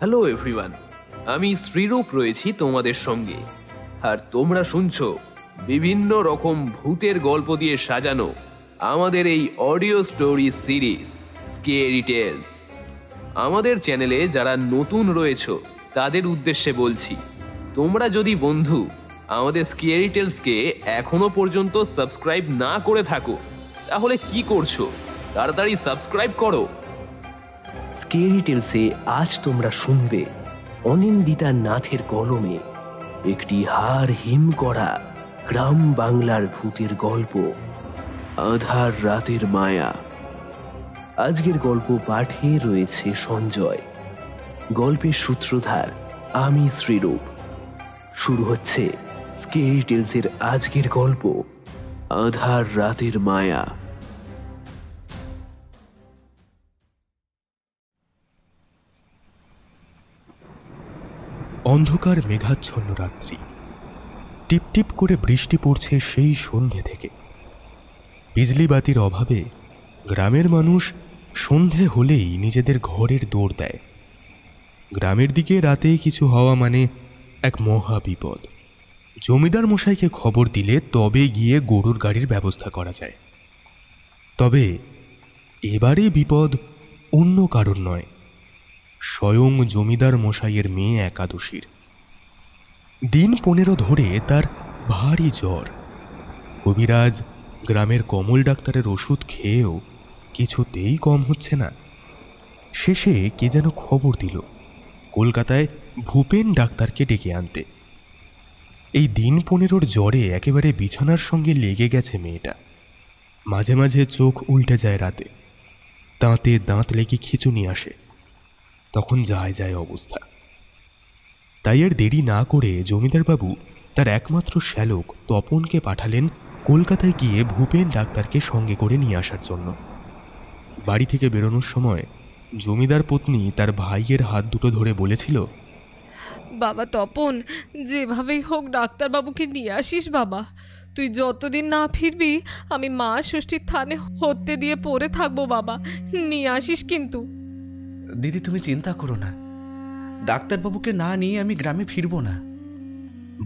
Hello everyone, আমি শ্রীরূপ রয়েছি তোমাদের সঙ্গে। আর তোমরা শুনছো বিভিন্ন রকম ভূতের গল্প দিয়ে সাজানো আমাদের এই audio story series scary tales. আমাদের চ্যানেলে যারা নতুন রয়েছো তাদের উদ্দেশ্যে বলছি, তোমরা যদি বন্ধু আমাদের স্কেরি টেলসকে এখনো পর্যন্ত সাবস্ক্রাইব না করে থাকো তাহলে কি করছো, তাড়াতাড়ি সাবস্ক্রাইব করো। স্কেরি টেলসে আজ তোমরা শুনবে অনিন্দিতা নাথের কলমে একটি হাড় হিম করা গ্রাম বাংলার ভূতের গল্প, আধার রাতের মায়া। আজকের গল্প পাঠে রয়েছে সঞ্জয়, গল্পের সূত্রধার আমি শ্রীরূপ। শুরু হচ্ছে স্কেরি টেলসের আজকের গল্প, আধার রাতের মায়া। অন্ধকার মেঘাচ্ছন্ন রাত্রি, টিপটিপ করে বৃষ্টি পড়ছে সেই সন্ধে থেকে। বিজলিবাতির অভাবে গ্রামের মানুষ সন্ধে হলেই নিজেদের ঘরের দৌড় দেয়। গ্রামের দিকে রাতে কিছু হওয়া মানে এক মহা বিপদ। জমিদার মশাইকে খবর দিলে তবে গিয়ে গরুর গাড়ির ব্যবস্থা করা যায়। তবে এবারে বিপদ অন্য কারণ নয়, স্বয়ং জমিদার মশাইয়ের মেয়ে একাদশীর। দিন 15 ধরে তার ভারী জ্বর। কবিরাজ, গ্রামের কমল ডাক্তারের ওষুধ খেয়েও কিছুতেই কম হচ্ছে না। শেষে কে যেন খবর দিল কলকাতায় ভূপেন ডাক্তারকে ডেকে আনতে। এই দিন 15 জ্বরে একেবারে বিছানার সঙ্গে লেগে গেছে মেয়েটা। মাঝে মাঝে চোখ উল্টে যায় রাতে, দাঁতে দাঁত লেগে খিঁচুনি আসে। তখন যায় যায় অবস্থা। তাই আর দেরি না করে জমিদারবাবু তার একমাত্র শ্যালক তপনকে পাঠালেন কলকাতায় গিয়ে ভূপেন ডাক্তারকে সঙ্গে করে নিয়ে আসার জন্য। বাড়ি থেকে বেরোনোর সময় জমিদার পত্নী তার ভাইয়ের হাত দুটো ধরে বলেছিল, বাবা তপন, যেভাবেই হোক ডাক্তারবাবুকে নিয়ে আসিস বাবা। তুই যতদিন না ফিরবি আমি মা ষষ্ঠীর থানে হত্যে দিয়ে পড়ে থাকবো বাবা, নিয়ে আসিস কিন্তু। দিদি তুমি চিন্তা করো না, ডাক্তারবাবুকে না নিয়ে আমি গ্রামে ফিরবো না।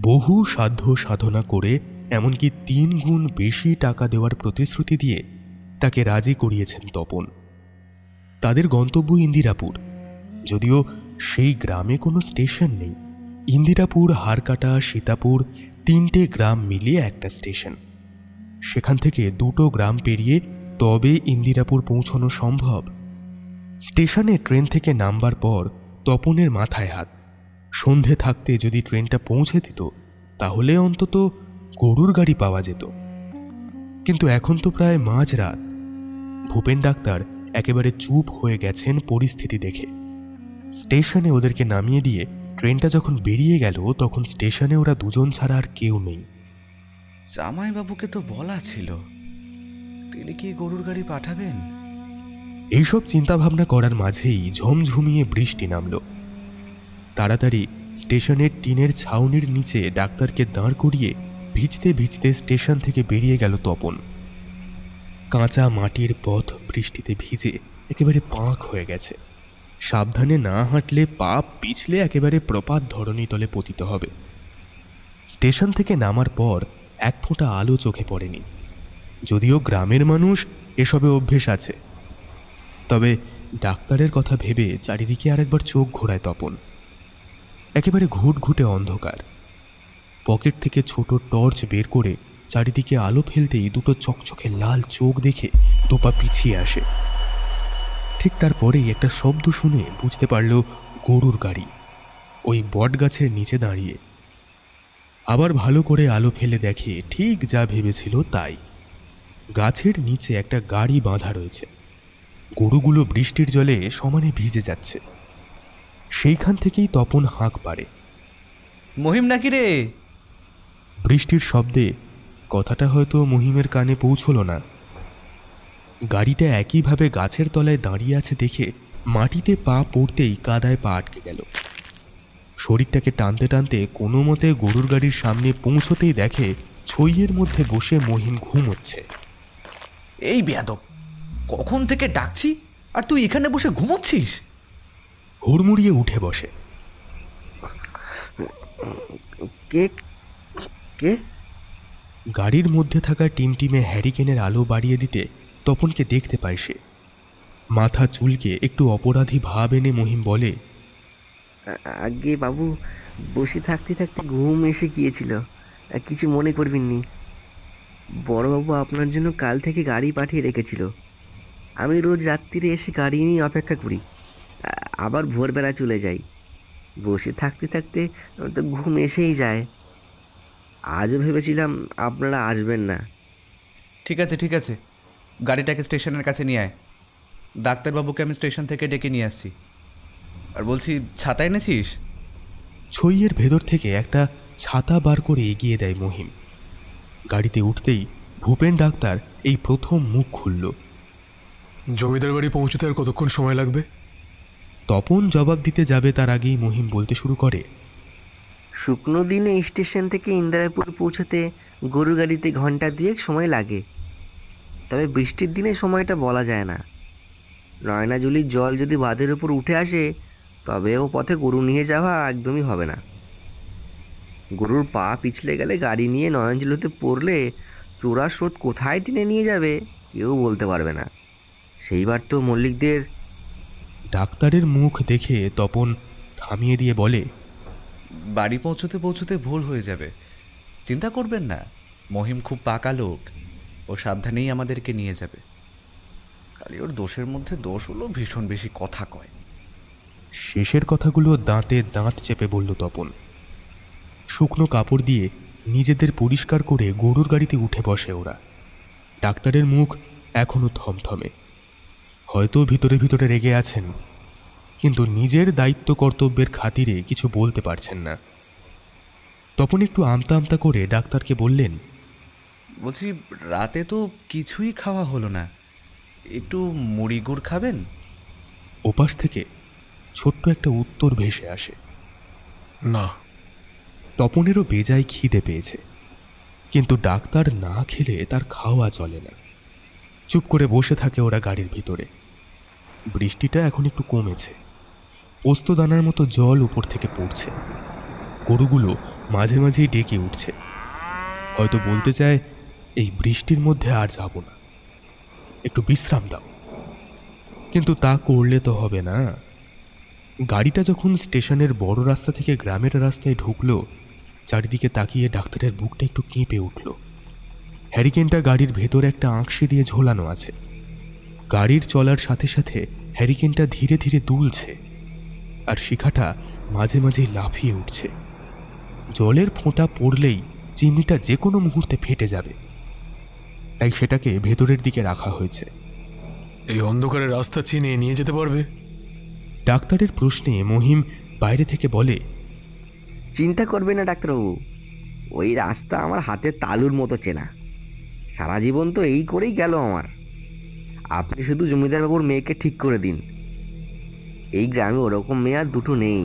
বহু সাধ্য সাধনা করে এমনকি 3 গুণ বেশি টাকা দেওয়ার প্রতিশ্রুতি দিয়ে তাকে রাজি করিয়েছেন তপন। তাদের গন্তব্য ইন্দিরাপুর, যদিও সেই গ্রামে কোনো স্টেশন নেই। ইন্দিরাপুর, হারকাটা, সীতাপুর 3টে গ্রাম মিলিয়ে একটা স্টেশন। সেখান থেকে 2টো গ্রাম পেরিয়ে তবে ইন্দিরাপুর পৌঁছানো সম্ভব। স্টেশনে ট্রেন থেকে নামবার পর তপনের মাথায় হাত। সন্ধে থাকতে যদি ট্রেনটা পৌঁছে দিত তাহলে অন্তত গরুর গাড়ি পাওয়া যেত। কিন্তু এখন তো প্রায় মাঝরাত। ভূপেন ডাক্তার একেবারে চুপ হয়ে গেছেন পরিস্থিতি দেখে। স্টেশনে ওদেরকে নামিয়ে দিয়ে ট্রেনটা যখন বেরিয়ে গেল তখন স্টেশনে ওরা দুজন ছাড়া আর কেউ নেই। জামাইবাবুকে তো বলা ছিল, তিনি কি গরুর গাড়ি পাঠাবেন? এইসব চিন্তাভাবনা করার মাঝেই ঝমঝমিয়ে বৃষ্টি নামল। তাড়াতাড়ি স্টেশনের টিনের ছাউনির নিচে ডাক্তারকে দাঁড় করিয়ে ভিজতে ভিজতে স্টেশন থেকে বেরিয়ে গেল তপন। কাঁচা মাটির পথ বৃষ্টিতে ভিজে একেবারে পাঁক হয়ে গেছে। সাবধানে না হাঁটলে পা পিছলে একেবারে প্রপাত ধরণীতলে পতিত হবে। স্টেশন থেকে নামার পর এক ফোঁটা আলো চোখে পড়েনি, যদিও গ্রামের মানুষ এসবে অভ্যেস আছে। তবে ডাক্তারের কথা ভেবে চারিদিকে আরেকবার চোখ ঘোরায় তপন। একেবারে ঘুটঘুটে অন্ধকার। পকেট থেকে ছোট টর্চ বের করে চারিদিকে আলো ফেলতেই 2টো চকচকে লাল চোখ দেখে দুপা পিছিয়ে আসে। ঠিক তারপরেই একটা শব্দ শুনে বুঝতে পারল গরুর গাড়ি ওই বট গাছের নিচে দাঁড়িয়ে। আবার ভালো করে আলো ফেলে দেখে ঠিক যা ভেবেছিল তাই। গাছের নিচে একটা গাড়ি বাঁধা রয়েছে। গরুগুলো বৃষ্টির জলে সমানে ভিজে যাচ্ছে। সেইখান থেকেই তপন হাঁক পাড়ে, মহিম নাকি রে? বৃষ্টির শব্দে কথাটা হয়তো মহিমের কানে পৌঁছল না। গাড়িটা একইভাবে গাছের তলায় দাঁড়িয়ে আছে দেখে মাটিতে পা পড়তেই কাদায় পা আটকে গেল। শরীরটাকে টানতে টানতে কোনো মতে গরুর গাড়ির সামনে পৌঁছতেই দেখে ছইয়ের মধ্যে বসে মহিম ঘুমোচ্ছে। এই বেয়াদব, কখন থেকে ডাকছি আর তুই এখানে বসে ঘুমোচ্ছিস? হুড়মুড়িয়ে উঠে বসে। কে কে? গাড়ির মধ্যে থাকা টিমটিমে হ্যারিকেনের আলো বাড়িয়ে দিতে তপনকে দেখতে পায় সে। মাথা চুলকে একটু অপরাধী ভাব এনে মহিম বলে, আগে বাবু, বসে থাকতে থাকতে ঘুম এসে গিয়েছিল, কিছু মনে করবেন নি। বড়বাবু আপনার জন্য কাল থেকে গাড়ি পাঠিয়ে রেখেছিল। আমি রোজ রাত্রিরে এসে গাড়ি নিয়ে অপেক্ষা করি, আবার ভোরবেলা চলে যাই। বসে থাকতে থাকতে তো ঘুম এসেই যায়। আজও ভেবেছিলাম আপনারা আসবেন না। ঠিক আছে ঠিক আছে, গাড়িটাকে স্টেশনের কাছে নিয়ে আয়। ডাক্তারবাবুকে আমি স্টেশন থেকে ডেকে নিয়ে আসছি। আর বলছি, ছাতা এনেছিস? ছইয়ের ভেতর থেকে একটা ছাতা বার করে এগিয়ে দেয় মহিম। গাড়িতে উঠতেই ভূপেন ডাক্তার এই প্রথম মুখ খুলল। জমিদার বাড়ি পৌঁছতে আর কতক্ষণ সময় লাগবে? তপন জবাব দিতে যাবে তার আগেই মহিম বলতে শুরু করে, শুকনো দিনে স্টেশন থেকে ইন্দিরাপুর পৌঁছতে গরু গাড়িতে ঘন্টা 2 সময় লাগে। তবে বৃষ্টির দিনে সময়টা বলা যায় না। নয়নাজুলির জল যদি বাঁধের উপর উঠে আসে, তবে ও পথে গরু নিয়ে যাওয়া একদমই হবে না। গরুর পা পিছলে গেলে গাড়ি নিয়ে নয়নাজুলিতে পড়লে চোরার স্রোত কোথায় টেনে নিয়ে যাবে কেউ বলতে পারবে না। সেইবার তো মল্লিকদের। ডাক্তারের মুখ দেখে তপন থামিয়ে দিয়ে বলে, বাড়ি পৌঁছতে পৌঁছতে ভোর হয়ে যাবে, চিন্তা করবেন না। মহিম খুব পাকা লোক, ও সাবধানেই আমাদেরকে নিয়ে যাবে। খালি ওর দোষের মধ্যে দোষ হলো ভীষণ বেশি কথা কয়। শেষের কথাগুলো দাঁতে দাঁত চেপে বলল তপন। শুকনো কাপড় দিয়ে নিজেদের পরিষ্কার করে গরুর গাড়িতে উঠে বসে ওরা। ডাক্তারের মুখ এখনো থমথমে। হয়তো ভিতরে ভিতরে রেগে আছেন, কিন্তু নিজের দায়িত্ব কর্তব্যের খাতিরে কিছু বলতে পারছেন না। তপন একটু আমতা আমতা করে ডাক্তারকে বললেন, বলছি, রাতে তো কিছুই খাওয়া হলো না, একটু মুড়ি গুড় খাবেন? ওপাশ থেকে ছোট্ট একটা উত্তর ভেসে আসে, না। তপনেরও বেজায় খিদে পেয়েছে, কিন্তু ডাক্তার না খেলে তার খাওয়া চলে না। চুপ করে বসে থাকে ওরা গাড়ির ভিতরে। বৃষ্টিটা এখন একটু কমেছে, পোস্তদানার মতো জল উপর থেকে পড়ছে। গরুগুলো মাঝে মাঝেই ডেকে উঠছে, হয়তো বলতে চায়, এই বৃষ্টির মধ্যে আর যাব না, একটু বিশ্রাম দাও। কিন্তু তা করলে তো হবে না। গাড়িটা যখন স্টেশনের বড় রাস্তা থেকে গ্রামের রাস্তায় ঢুকলো, চারিদিকে তাকিয়ে ডাক্তারের বুকটা একটু কেঁপে উঠল। হ্যারিকেনটা গাড়ির ভেতরে একটা আঁকশি দিয়ে ঝোলানো আছে। গাড়ির চলার সাথে সাথে হ্যারিকেনটা ধীরে ধীরে দুলছে, আর শিখাটা মাঝে মাঝেই লাফিয়ে উঠছে। জলের ফোঁটা পড়লেই চিমনিটা যে কোনো মুহূর্তে ফেটে যাবে, তাই সেটাকে ভেতরের দিকে রাখা হয়েছে। এই অন্ধকারের রাস্তা চিনে নিয়ে যেতে পারবে? ডাক্তারের প্রশ্নে মহিম বাইরে থেকে বলে, চিন্তা করবেন না ডাক্তারবাবু, ওই রাস্তা আমার হাতের তালুর মতো চেনা। সারা জীবন তো এই করেই গেল আমার। আপনি শুধু জমিদারবাবুর মেয়েকে ঠিক করে দিন। এই গ্রামে ওরকম মেয়ে আর দুটো নেই।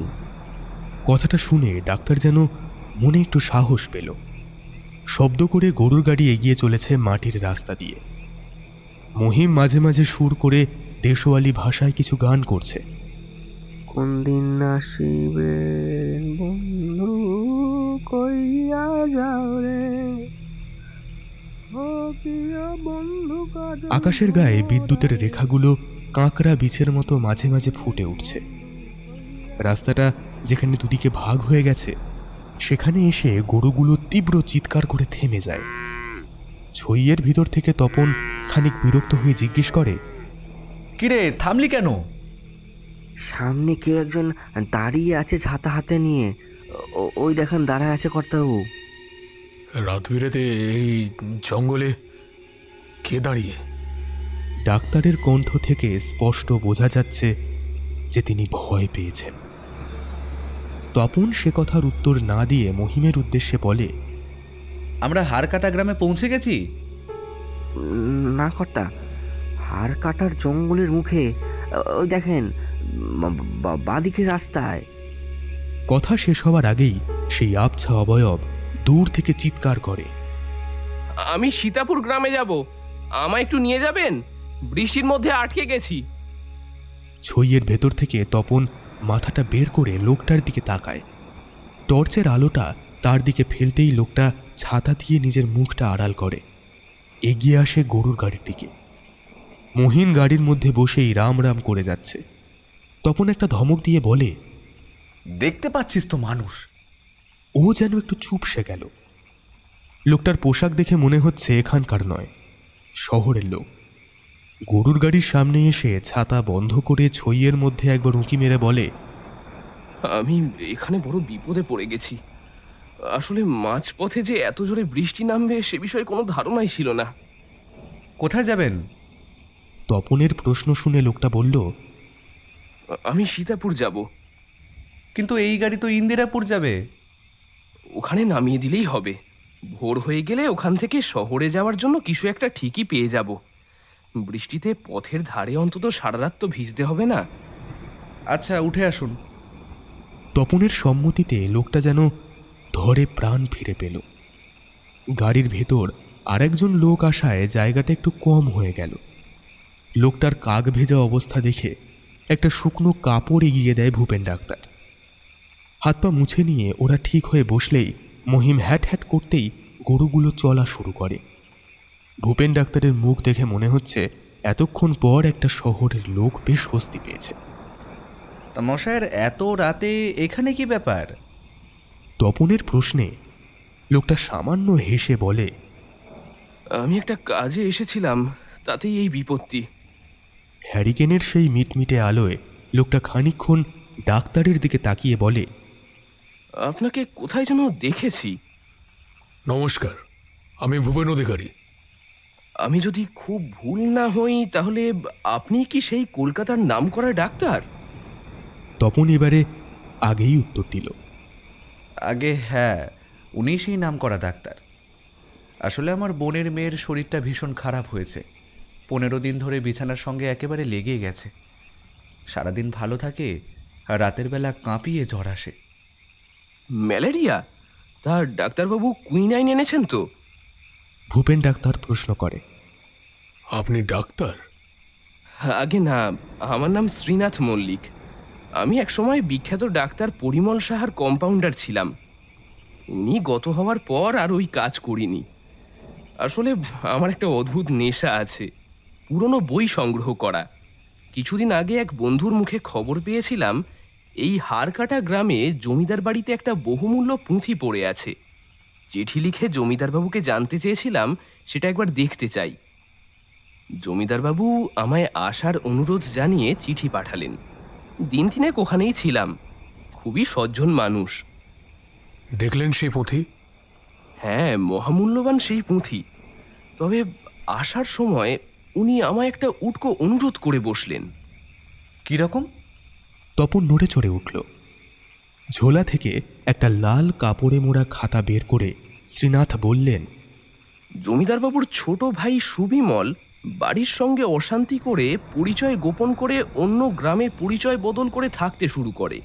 কথাটা শুনে ডাক্তার যেন মনে একটু সাহস পেল। শব্দ করে গরুর গাড়ি এগিয়ে চলেছে মাটির রাস্তা দিয়ে। মহিম মাঝে মাঝে সুর করে দেশওয়ালি ভাষায় কিছু গান করছে। কোন দিন আসিবে বন্ধু কইয়া যাও রে, ও প্রিয় বন্ধু। আকাশের গায়ে বিদ্যুতের রেখাগুলো কাঁকড়া বিছের মতো মাঝে মাঝে ফুটে উঠছে। রাস্তাটা যেখানে দুদিকে ভাগ হয়ে গেছে, সেখানে এসে গরুগুলো তীব্র চিৎকার করে থেমে যায়। ছইয়ের ভিতর থেকে তপন খানিক বিরক্ত হয়ে জিজ্ঞেস করে, কিরে, থামলি কেন? সামনে কেউ একজন দাঁড়িয়ে আছে ছাতা হাতে নিয়ে। ওই দেখেন দাঁড়ায় আছে কর্তাবাবু। রাত বিরেতে এই জঙ্গলে কে দাঁড়িয়ে? ডাক্তারের কণ্ঠ থেকে স্পষ্ট বোঝা যাচ্ছে যে তিনি ভয় পেয়েছেন। তপন সে কথার উত্তর না দিয়ে মহিমের উদ্দেশ্যে বলে, আমরা হাড়কাটা গ্রামে পৌঁছে গেছি। না কর্তা, হাড় কাটার জঙ্গলের মুখে ওই দেখেন বাদিকের রাস্তায়। কথা শেষ হওয়ার আগেই সেই আবছা অবয়ব দূর থেকে চিৎকার করে, আমি সীতাপুর গ্রামে যাব, আমায় একটু নিয়ে যাবেন? বৃষ্টির মধ্যে আটকে গেছি। ছইয়ের ভেতর থেকে তপন মাথাটা বের করে লোকটার দিকে তাকায়। টর্চের আলোটা তার দিকে ফেলতেই লোকটা ছাতা দিয়ে নিজের মুখটা আড়াল করে। এগিয়ে আসে গরুর গাড়ির দিকে। মহিন গাড়ির মধ্যে বসেই রাম রাম করে যাচ্ছে। তপন একটা ধমক দিয়ে বলে, দেখতে পাচ্ছিস তো মানুষ। ও যেন একটু চুপসে গেল। লোকটার পোশাক দেখে মনে হচ্ছে এখানকার নয়, শহরের লোক। গরুর গাড়ির সামনে এসে ছাতা বন্ধ করে ছইয়ের মধ্যে একবার উঁকি মেরে বলে, আমি এখানে বড় বিপদে পড়ে গেছি। আসলে মাঝপথে যে এত জোরে বৃষ্টি নামবে সে বিষয়ে কোনো ধারণাই ছিল না। কোথায় যাবেন? তপনের প্রশ্ন শুনে লোকটা বলল, আমি সীতাপুর যাব। কিন্তু এই গাড়ি তো ইন্দিরাপুর যাবে। ওখানে নামিয়ে দিলেই হবে। ভোর হয়ে গেলে ওখান থেকে শহরে যাওয়ার জন্য কিছু একটা ঠিকই পেয়ে যাব। বৃষ্টিতে পথের ধারে অন্তত সারা রাত তো ভিজতে হবে না। আচ্ছা, উঠে আসুন। তপনের সম্মতিতে লোকটা যেন ধরে প্রাণ ফিরে পেল। গাড়ির ভেতর আরেকজন লোক আসায় জায়গাটা একটু কম হয়ে গেল। লোকটার কাক ভেজা অবস্থা দেখে একটা শুকনো কাপড় এগিয়ে দেয় ভূপেন ডাক্তার। হাত পা মুছে নিয়ে ওরা ঠিক হয়ে বসলেই মহিম হ্যাট হ্যাট করতেই গরুগুলো চলা শুরু করে। ভূপেন ডাক্তারের মুখ দেখে মনে হচ্ছে এতক্ষণ পর একটা শহরের লোক বেশ স্বস্তি পেয়েছে। তা মশায়ের এত রাতে এখানে কি ব্যাপার? তপনের প্রশ্নে লোকটা সামান্য হেসে বলে, আমি একটা কাজে এসেছিলাম, তাতেই এই বিপত্তি। হ্যারিকেনের সেই মিটমিটে আলোয় লোকটা খানিকক্ষণ ডাক্তারের দিকে তাকিয়ে বলে, আপনাকে কোথায় যেন দেখেছি। নমস্কার, আমি ভুবন অধিকারী। আমি যদি খুব ভুল না হই তাহলে আপনি কি সেই কলকাতার নামকরা ডাক্তার? তপন এবারে আগেই উত্তর দিল, আগে হ্যাঁ, উনি সেই নাম করা ডাক্তার। আসলে আমার বোনের মেয়ের শরীরটা ভীষণ খারাপ হয়েছে। 15 দিন ধরে বিছানার সঙ্গে একেবারে লেগে গেছে। সারাদিন ভালো থাকে আর রাতের বেলা কাঁপিয়ে জ্বর আসে। ম্যালেরিয়া? তার ডাক্তারবাবু কুইনাইন এনেছেন তো? ভূপেন ডাক্তার প্রশ্ন করে। আপনি ডাক্তার? আগে না, আমার নাম শ্রীনাথ মল্লিক। আমি একসময় বিখ্যাত ডাক্তার পরিমল সাহার কম্পাউন্ডার ছিলাম। উনি গত হওয়ার পর আর ওই কাজ করিনি। আসলে আমার একটা অদ্ভুত নেশা আছে, পুরনো বই সংগ্রহ করা। কিছুদিন আগে এক বন্ধুর মুখে খবর পেয়েছিলাম এই হাড়কাটা গ্রামে জমিদার বাড়িতে একটা বহুমূল্য পুঁথি পড়ে আছে। চিঠি লিখে জমিদারবাবুকে জানতে চেয়েছিলাম সেটা একবার দেখতে চাই। জমিদারবাবু আমায় আসার অনুরোধ জানিয়ে চিঠি পাঠালেন। দিন তিনেক ওখানেই ছিলাম। খুবই সজ্জন মানুষ। দেখলেন সেই পুঁথি? হ্যাঁ, মহামূল্যবান সেই পুঁথি। তবে আসার সময় উনি আমায় একটা উটকো অনুরোধ করে বসলেন। কীরকম? তপন নড়ে চড়ে উঠল। ঝোলা থেকে একটা লাল কাপড়ে মোড়া খাতা বের করে শ্রীনাথ বললেন, জমিদারবাবুর ছোট ভাই সুবিমল বাড়ির সঙ্গে অশান্তি করে পরিচয় গোপন করে অন্য গ্রামে পরিচয় বদল করে থাকতে শুরু করে।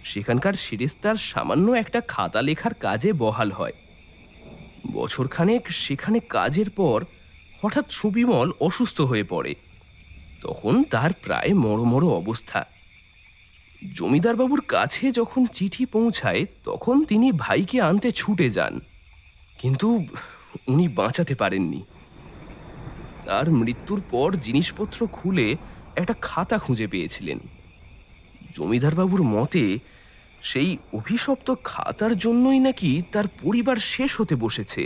সেখানকার শিরেস্তার সামান্য একটা খাতা লেখার কাজে বহাল হয়। বছরখানেক সেখানে কাজের পর হঠাৎ সুবিমল অসুস্থ হয়ে পড়ে। তখন তার প্রায় মরমর অবস্থা। জমিদারবাবুর কাছে যখন চিঠি পৌঁছায় তখন তিনি ভাইকে আনতে ছুটে যান, কিন্তু উনি বাঁচাতে পারেননি। তার মৃত্যুর পর জিনিসপত্র খুলে একটা খাতা খুঁজে পেয়েছিলেন। জমিদারবাবুর মতে সেই অভিশপ্ত খাতার জন্যই নাকি তার পরিবার শেষ হতে বসেছে।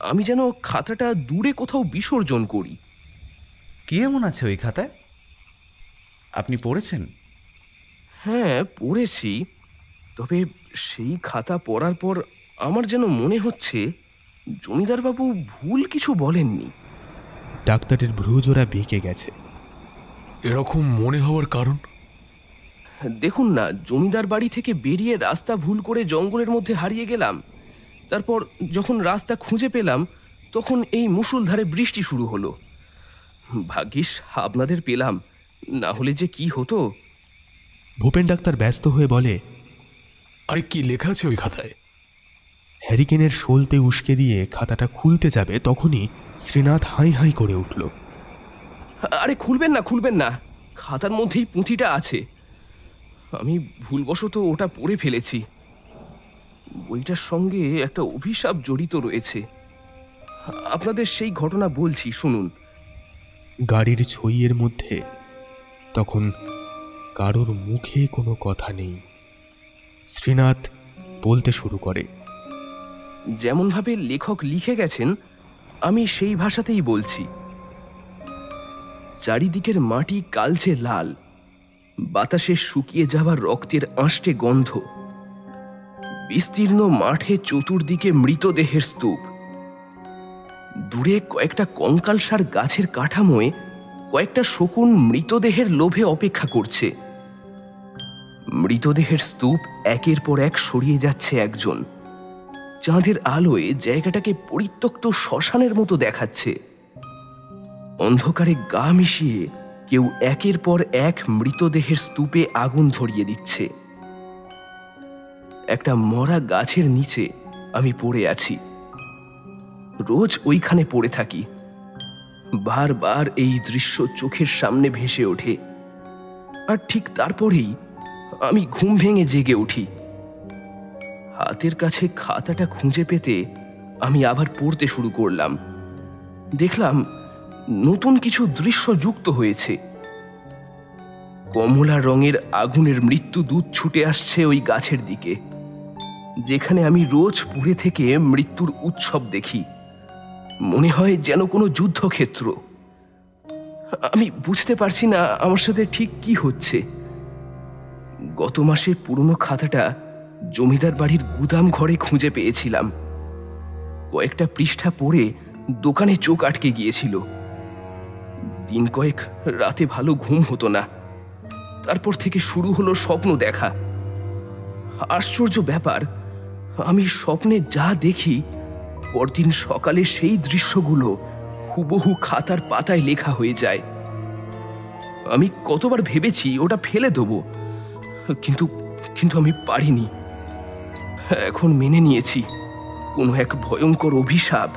আমি যেন খাতাটা দূরে কোথাও বিসর্জন করি। কি এমন আছে ওই খাতায়? আপনি পড়েছেন? হ্যাঁ, পড়েছি। তবে সেই খাতা পড়ার পর আমার যেন মনে হচ্ছে জমিদারবাবু ভুল কিছু বলেননি। ডাক্তারের ভ্রুজোড়া বেঁকে গেছে। এরকম মনে হওয়ার কারণ? দেখুন না, জমিদার বাড়ি থেকে বেরিয়ে রাস্তা ভুল করে জঙ্গলের মধ্যে হারিয়ে গেলাম। তারপর যখন রাস্তা খুঁজে পেলাম তখন এই মুষলধারে বৃষ্টি শুরু হলো। ভাগ্যিস আপনাদের পেলাম, না হলে যে কি হতো। ভূপেন ডাক্তার ব্যস্ত হয়ে বলে, আরে কি লেখা আছে ওই খাতায়? হ্যারিকেনের শোলতে উস্কে দিয়ে খাতাটা খুলতে যাবে তখনই শ্রীনাথ হাই হাই করে উঠল। আরে খুলবেন না, খুলবেন না, খাতার মধ্যেই পুঁথিটা আছে। আমি ভুলবশত ওটা পড়ে ফেলেছি। বইটার সঙ্গে একটা অভিশাপ জড়িত রয়েছে। আপনাদের সেই ঘটনা বলছি, শুনুন। গাড়ির ছইয়ের মধ্যে তখন কারোর মুখে কোনো কথা নেই। শ্রীনাথ বলতে শুরু করে। যেমনভাবে লেখক লিখে গেছেন আমি সেই ভাষাতেই বলছি। চারিদিকের মাটি কালচে লাল, বাতাসে শুকিয়ে যাওয়া রক্তের আঁশটে গন্ধ। বিস্তীর্ণ মাঠে চতুর্দিকে মৃতদেহের স্তূপ। দূরে কয়েকটা কঙ্কালসার গাছের কাঠামোয় কয়েকটা শকুন মৃতদেহের লোভে অপেক্ষা করছে। মৃতদেহের স্তূপ একের পর এক সরিয়ে যাচ্ছে একজন। চাঁদের আলোয় জায়গাটাকে পরিত্যক্ত শ্মশানের মতো দেখাচ্ছে। অন্ধকারে গা মিশিয়ে কেউ একের পর এক মৃতদেহের স্তূপে আগুন ধরিয়ে দিচ্ছে। একটা মরা গাছের নিচে আমি পড়ে আছি। রোজ ওইখানে পড়ে থাকি। বারবার এই দৃশ্য চোখের সামনে ভেসে ওঠে, আর ঠিক তারপরেই আমি ঘুম ভেঙে জেগে উঠি। হাতের কাছে খাতাটা খুঁজে পেতে আমি আবার পড়তে শুরু করলাম। দেখলাম নতুন কিছু দৃশ্য যুক্ত হয়েছে। কমলা রঙের আগুনের মৃত্যু দূত ছুটে আসছে ওই গাছের দিকে, যেখানে আমি রোজ পড়ে থেকে মৃত্যুর উৎসব দেখি। মনে হয় যেন কোনো যুদ্ধক্ষেত্র। আমি বুঝতে পারছি না আমার সাথে ঠিক কি হচ্ছে। গত মাসে পুরনো খাতাটা জমিদার বাড়ির গুদাম ঘরে খুঁজে পেয়েছিলাম। কয়েকটা পৃষ্ঠা পড়ে দোকানে চোখ আটকে গিয়েছিল। দিন কয়েক রাতে ভালো ঘুম হতো না। তারপর থেকে শুরু হলো স্বপ্ন দেখা। আশ্চর্য ব্যাপার, আমি স্বপ্নে যা দেখি পরদিন সকালে সেই দৃশ্যগুলো হুবহু খাতার পাতায় লেখা হয়ে যায়। আমি কতবার ভেবেছি ওটা ফেলে দেবো, কিন্তু কিন্তু আমি পারিনি। এখন মেনে নিয়েছি কোনো এক ভয়ঙ্কর অভিশাপ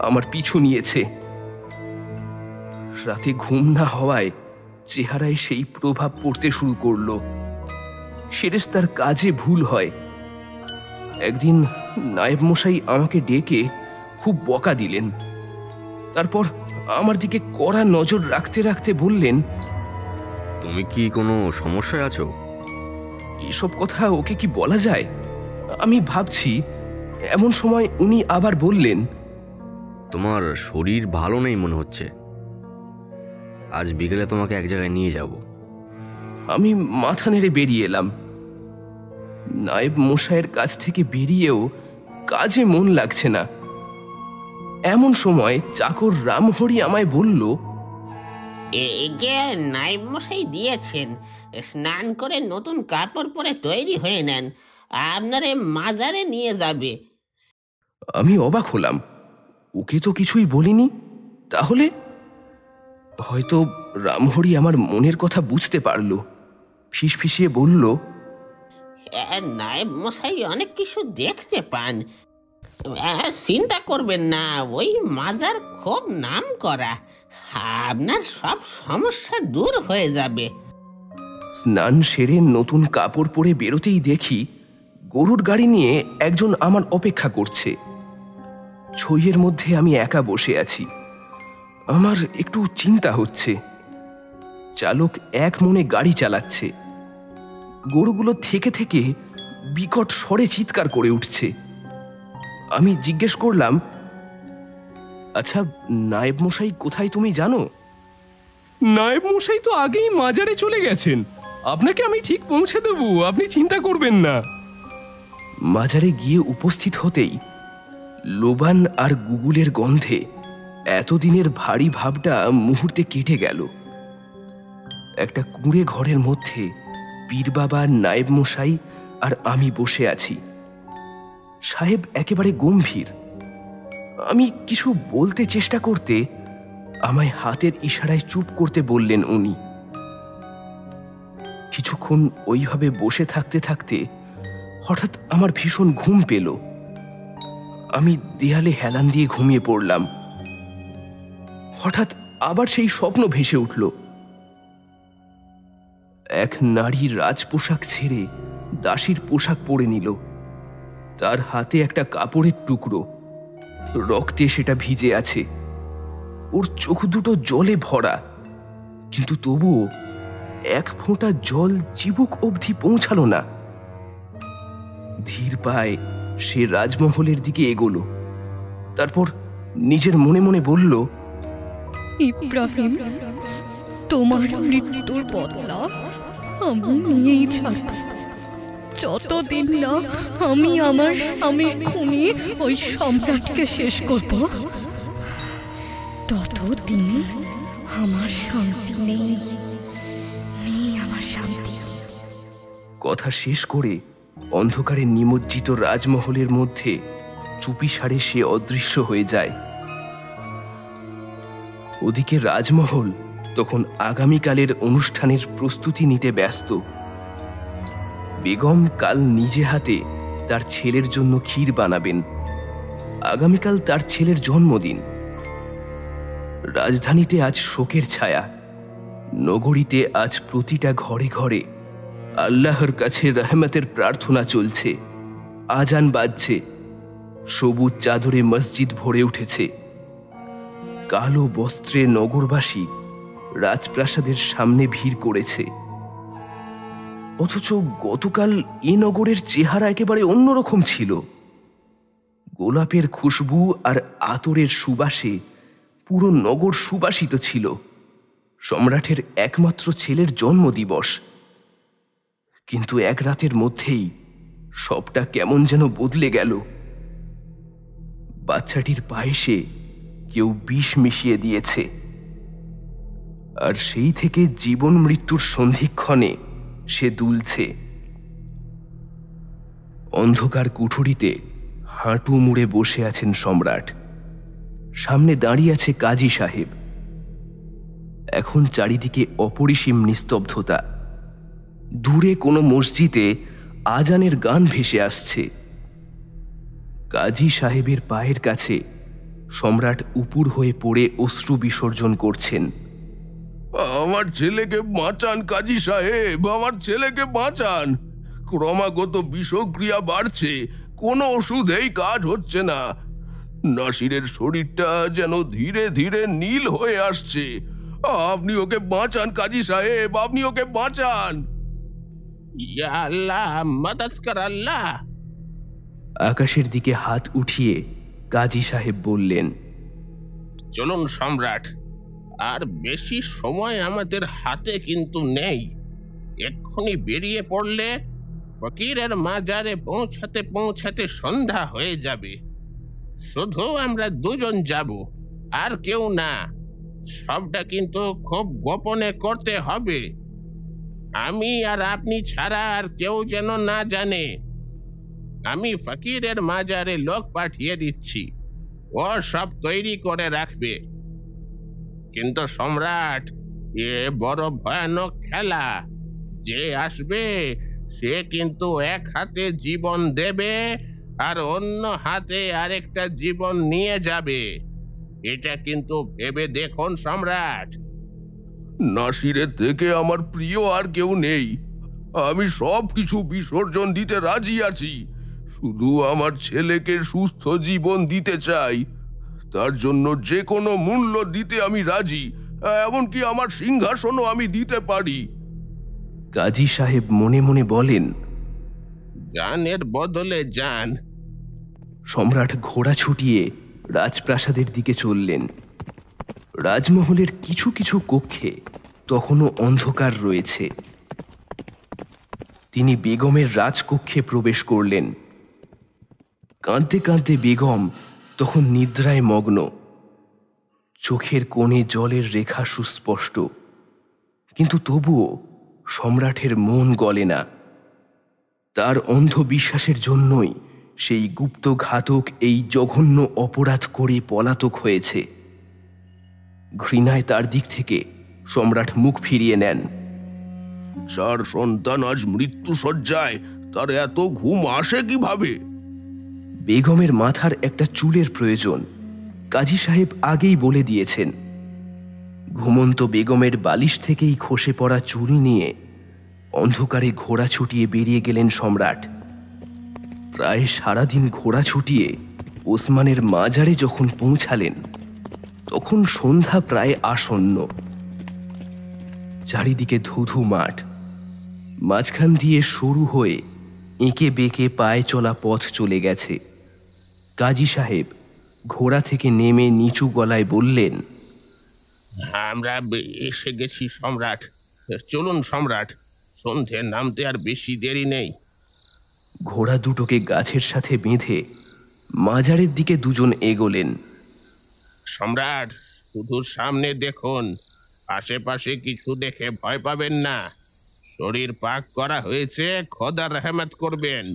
আমার পিছু নিয়েছে। রাতে ঘুম না হওয়ায় চেহারায় সেই প্রভাব পড়তে শুরু করলো। সেরেস্তার কাজে ভুল হয়। একদিন নায়েব মশাই আমাকে ডেকে খুব বকা দিলেন। তারপর আমার দিকে কড়া নজর রাখতে রাখতে বললেন, তুমি কি কোনো সমস্যায় আছো? এসব কথা ওকে কি বলা যায়? আমি ভাবছি। এমন সময় উনি আবার বললেন, তোমার শরীর ভালো নেই মনে হচ্ছে। আজ বিকেলে তোমাকে এক জায়গায় নিয়ে যাব। আমি মাথা নেড়ে বেরিয়ে এলাম। নায়েব মশাইয়ের কাছ থেকে বেরিয়েও কাজে মন লাগছে না। এমন সময় চাকর রামহরি আমায় বলল, এগে নাইব মশাই দিয়েছেন, স্নান করে নতুন কাপড় পরে তৈরি হয়ে নেন, আপনারে মাজারে নিয়ে যাবে। আমি অবাক হলাম। ওকে তো কিছুই বলিনি। তাহলে হয়তো রামহরি আমার মনের কথা বুঝতে পারল। ফিসফিসিয়ে বলল, নায়েব মশাই অনেক কিছু দেখতে পান, চিন্তা করবেন না, ওই মাজার খুব নাম করা, আপনার সব সমস্যা দূর হয়ে যাবে। স্নান সেরে নতুন কাপড় পরে বেরোতেই দেখি গরুর গাড়ি নিয়ে একজন আমার অপেক্ষা করছে। ছইয়ের মধ্যে আমি একা বসে আছি। আমার একটু চিন্তা হচ্ছে। চালক এক মনে গাড়ি চালাচ্ছে। গরুগুলো থেকে থেকে বিকট স্বরে চিৎকার করে উঠছে। আমি জিজ্ঞেস করলাম, আচ্ছা নায়েব মশাই কোথায় তুমি জানো? নায়েব মশাই তো আগেই মাজারে চলে গেছেন। আপনাকে আমি ঠিক পৌঁছে দেব, আপনি চিন্তা করবেন না। মাজারে গিয়ে উপস্থিত হতেই লোবান আর গুগুলের গন্ধে এতদিনের ভারী ভাবটা মুহূর্তে কেটে গেল। একটা কুঁড়ে ঘরের মধ্যে পীর বাবা, নায়েব মশাই আর আমি বসে আছি। সাহেব একেবারে গম্ভীর। আমি কিছু বলতে চেষ্টা করতে আমায় হাতের ইশারায় চুপ করতে বললেন উনি। কিছুক্ষণ ওইভাবে বসে থাকতে থাকতে হঠাৎ আমার ভীষণ ঘুম পেল। আমি দেয়ালে হেলান দিয়ে ঘুমিয়ে পড়লাম। হঠাৎ আবার সেই স্বপ্ন ভেসে উঠল। এক নারী রাজপোশাক ছেড়ে দাসীর পোশাক পরে নিল। তার হাতে একটা কাপড়ের টুকরো, রক্তে সেটা ভিজে আছে। ওর চোখ দুটো জলে ভরা, কিন্তু তবুও এক ফোঁটা জল চিবুক অবধি পৌঁছালো না। ধীর পায়ে সে রাজমহলের দিকে এগোলো। তারপর নিজের মনে মনে বলল, ইব্রাহিম, তোমার মৃত্যুর বদলা আমি নিয়েই ছাড়ব। যতদিন না আমি আমার স্বামীর খুনি ওই সম্রাটকে শেষ করব, ততদিন আমার শান্তি নেই, আমার শান্তি। কথা শেষ করে অন্ধকারে নিমজ্জিত রাজমহলের মধ্যে চুপিসারে সে অদৃশ্য হয়ে যায়। ওদিকে রাজমহল তখন আগামীকালের অনুষ্ঠানের প্রস্তুতি নিতে ব্যস্ত। বেগম কাল নিজে হাতে তার ছেলের জন্য ক্ষীর বানাবেন। আগামীকাল তার ছেলের জন্মদিন। রাজধানীতে আজ শোকের ছায়া। নগরীতে আজ প্রতিটা ঘরে ঘরে আল্লাহর কাছে রহমতের প্রার্থনা চলছে। আজান বাজছে, সবুজ চাদরে মসজিদ ভরে উঠেছে। কালো বস্ত্রে নগরবাসী রাজপ্রাসাদের সামনে ভিড় করেছে। অথচ গতকাল এ নগরের চেহারা একেবারে অন্যরকম ছিল। গোলাপের খুশবু আর আতরের সুবাসে পুরো নগর সুবাসিত ছিল। সম্রাটের একমাত্র ছেলের জন্মদিবস। কিন্তু এক রাতের মধ্যেই সবটা কেমন যেন বদলে গেল। বাচ্চাটির পায়েসে কেউ বিষ মিশিয়ে দিয়েছে, আর সেই থেকে জীবন মৃত্যুর সন্ধিক্ষণে সে দুলছে। অন্ধকার কুঠুরিতে হাঁটু মুড়ে বসে আছেন সম্রাট। সামনে দাঁড়িয়ে আছে কাজী সাহেব। এখন চারিদিকে অপরিসীম নিস্তব্ধতা। দূরে কোনো মসজিদে আজানের গান ভেসে আসছে। কাজী সাহেবের পায়ের কাছে সম্রাট উপুর হয়ে পড়ে অশ্রু বিসর্জন করছেন। আমার ছেলেকে বাঁচান কাজী সাহেব, আমার ছেলেকে বাঁচান। ক্রমাগত বিষক্রিয়া বাড়ছে, কোনো ওষুধেই কাজ হচ্ছে না। নাসিরের শরীরটা যেন ধীরে ধীরে নীল হয়ে আসছে। আপনি ওকে বাঁচান কাজী সাহেব, আপনি ওকে বাঁচান। ইয়া আল্লাহ, মাদাদ কর আল্লাহ। আকাশের দিকে হাত উঠিয়ে কাজী সাহেব বললেন, চলুন সম্রাট, আর বেশি সময় আমাদের হাতে কিন্তু নেই। এক্ষুনি বেরিয়ে পড়লে ফকিরের মাজারে পৌঁছাতে পৌঁছাতে সন্ধ্যা হয়ে যাবে। শুধু আমরা দুজন যাব, আর কেউ না। সবটা কিন্তু খুব গোপনে করতে হবে। আমি আর আপনি ছাড়া আর কেউ যেন না জানে। আমি ফকিরের মাজারে লোক পাঠিয়ে দিচ্ছি, ও সব তৈরি করে রাখবে। কিন্তু সম্রাট, এ বড় ভয়ানক খেলা। যে আসবে সে কিন্তু এক হাতে জীবন দেবে আর অন্য হাতে আরেকটা জীবন নিয়ে যাবে। এটা কিন্তু ভেবে দেখুন সম্রাট। নাসিরের থেকে আমার প্রিয় আর কেউ নেই। আমি সব কিছু বিসর্জন দিতে রাজি আছি। শুধু আমার ছেলেকে সুস্থ জীবন দিতে চাই। তার জন্য যে কোনো মূল্য দিতে আমি রাজি, এমনকি আমার সিংহাসনও আমি দিতে পারি। কাজী সাহেব মনে মনে বলেন, জানের বদলে জান। সম্রাট ঘোড়া ছুটিয়ে রাজপ্রাসাদের দিকে চললেন। রাজমহলের কিছু কিছু কক্ষে তখনও অন্ধকার রয়েছে। তিনি বেগমের রাজকক্ষে প্রবেশ করলেন। কাঁদতে কাঁদতে বেগম তখন নিদ্রায় মগ্ন। চোখের কোণে জলের রেখা সুস্পষ্ট, কিন্তু তবুও সম্রাটের মন গলে না। তার অন্ধবিশ্বাসের জন্যই সেই গুপ্ত ঘাতক এই জঘন্য অপরাধ করে পলাতক হয়েছে। ঘৃণায় তার দিক থেকে সম্রাট মুখ ফিরিয়ে নেন। যার সন্তান আজ মৃত্যু শয্যায়, তার এত ঘুম আসে কিভাবে? বেগমের মাথার একটা চুলের প্রয়োজন, কাজী সাহেব আগেই বলে দিয়েছেন। ঘুমন্ত বেগমের বালিশ থেকেই খসে পড়া চুল নিয়ে অন্ধকারে ঘোড়া ছুটিয়ে বেরিয়ে গেলেন সম্রাট। প্রায় সারাদিন ঘোড়া ছুটিয়ে ওসমানের মাজারে যখন পৌঁছালেন তখন সন্ধ্যা প্রায় আসন্ন। চারিদিকে ধুধু মাঠ, মাঝখান দিয়ে সরু হয়ে এঁকে বেঁকে পায়ে চলা পথ চলে গেছে। কাজী সাহেব ঘোড়া থেকে নেমে নিচু গলায় বললেন, আমরা এসে গেছি সম্রাট। চলুন সম্রাট, সন্ধে নামতে আর বেশি দেরি নেই। ঘোড়া দুটোকে গাছের সাথে বেঁধে মাজারের দিকে দুজন এগোলেন। সম্রাট, শুধু সামনে দেখুন, আশেপাশে কিছু দেখে ভয় পাবেন না। শরীর পাক করা হয়েছে, খোদা রহমত করবেন।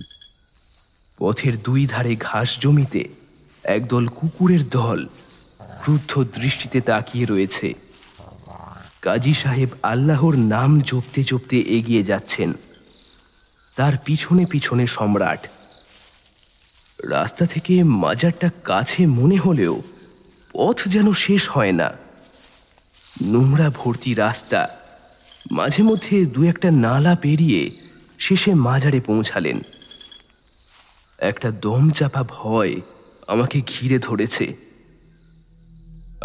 পথের দুই ধারে ঘাস জমিতে একদল কুকুরের দল ক্রুদ্ধ দৃষ্টিতে তাকিয়ে রয়েছে। কাজী সাহেব আল্লাহর নাম জপতে জপতে এগিয়ে যাচ্ছেন, তার পিছনে পিছনে সম্রাট। রাস্তা থেকে মাজারটা কাছে মনে হলেও পথ যেন শেষ হয় না। নোংরা ভর্তি রাস্তা, মাঝে মধ্যে দু একটা নালা পেরিয়ে শেষে মাজারে পৌঁছালেন। একটা দম চাপা ভয় আমাকে ঘিরে ধরেছে।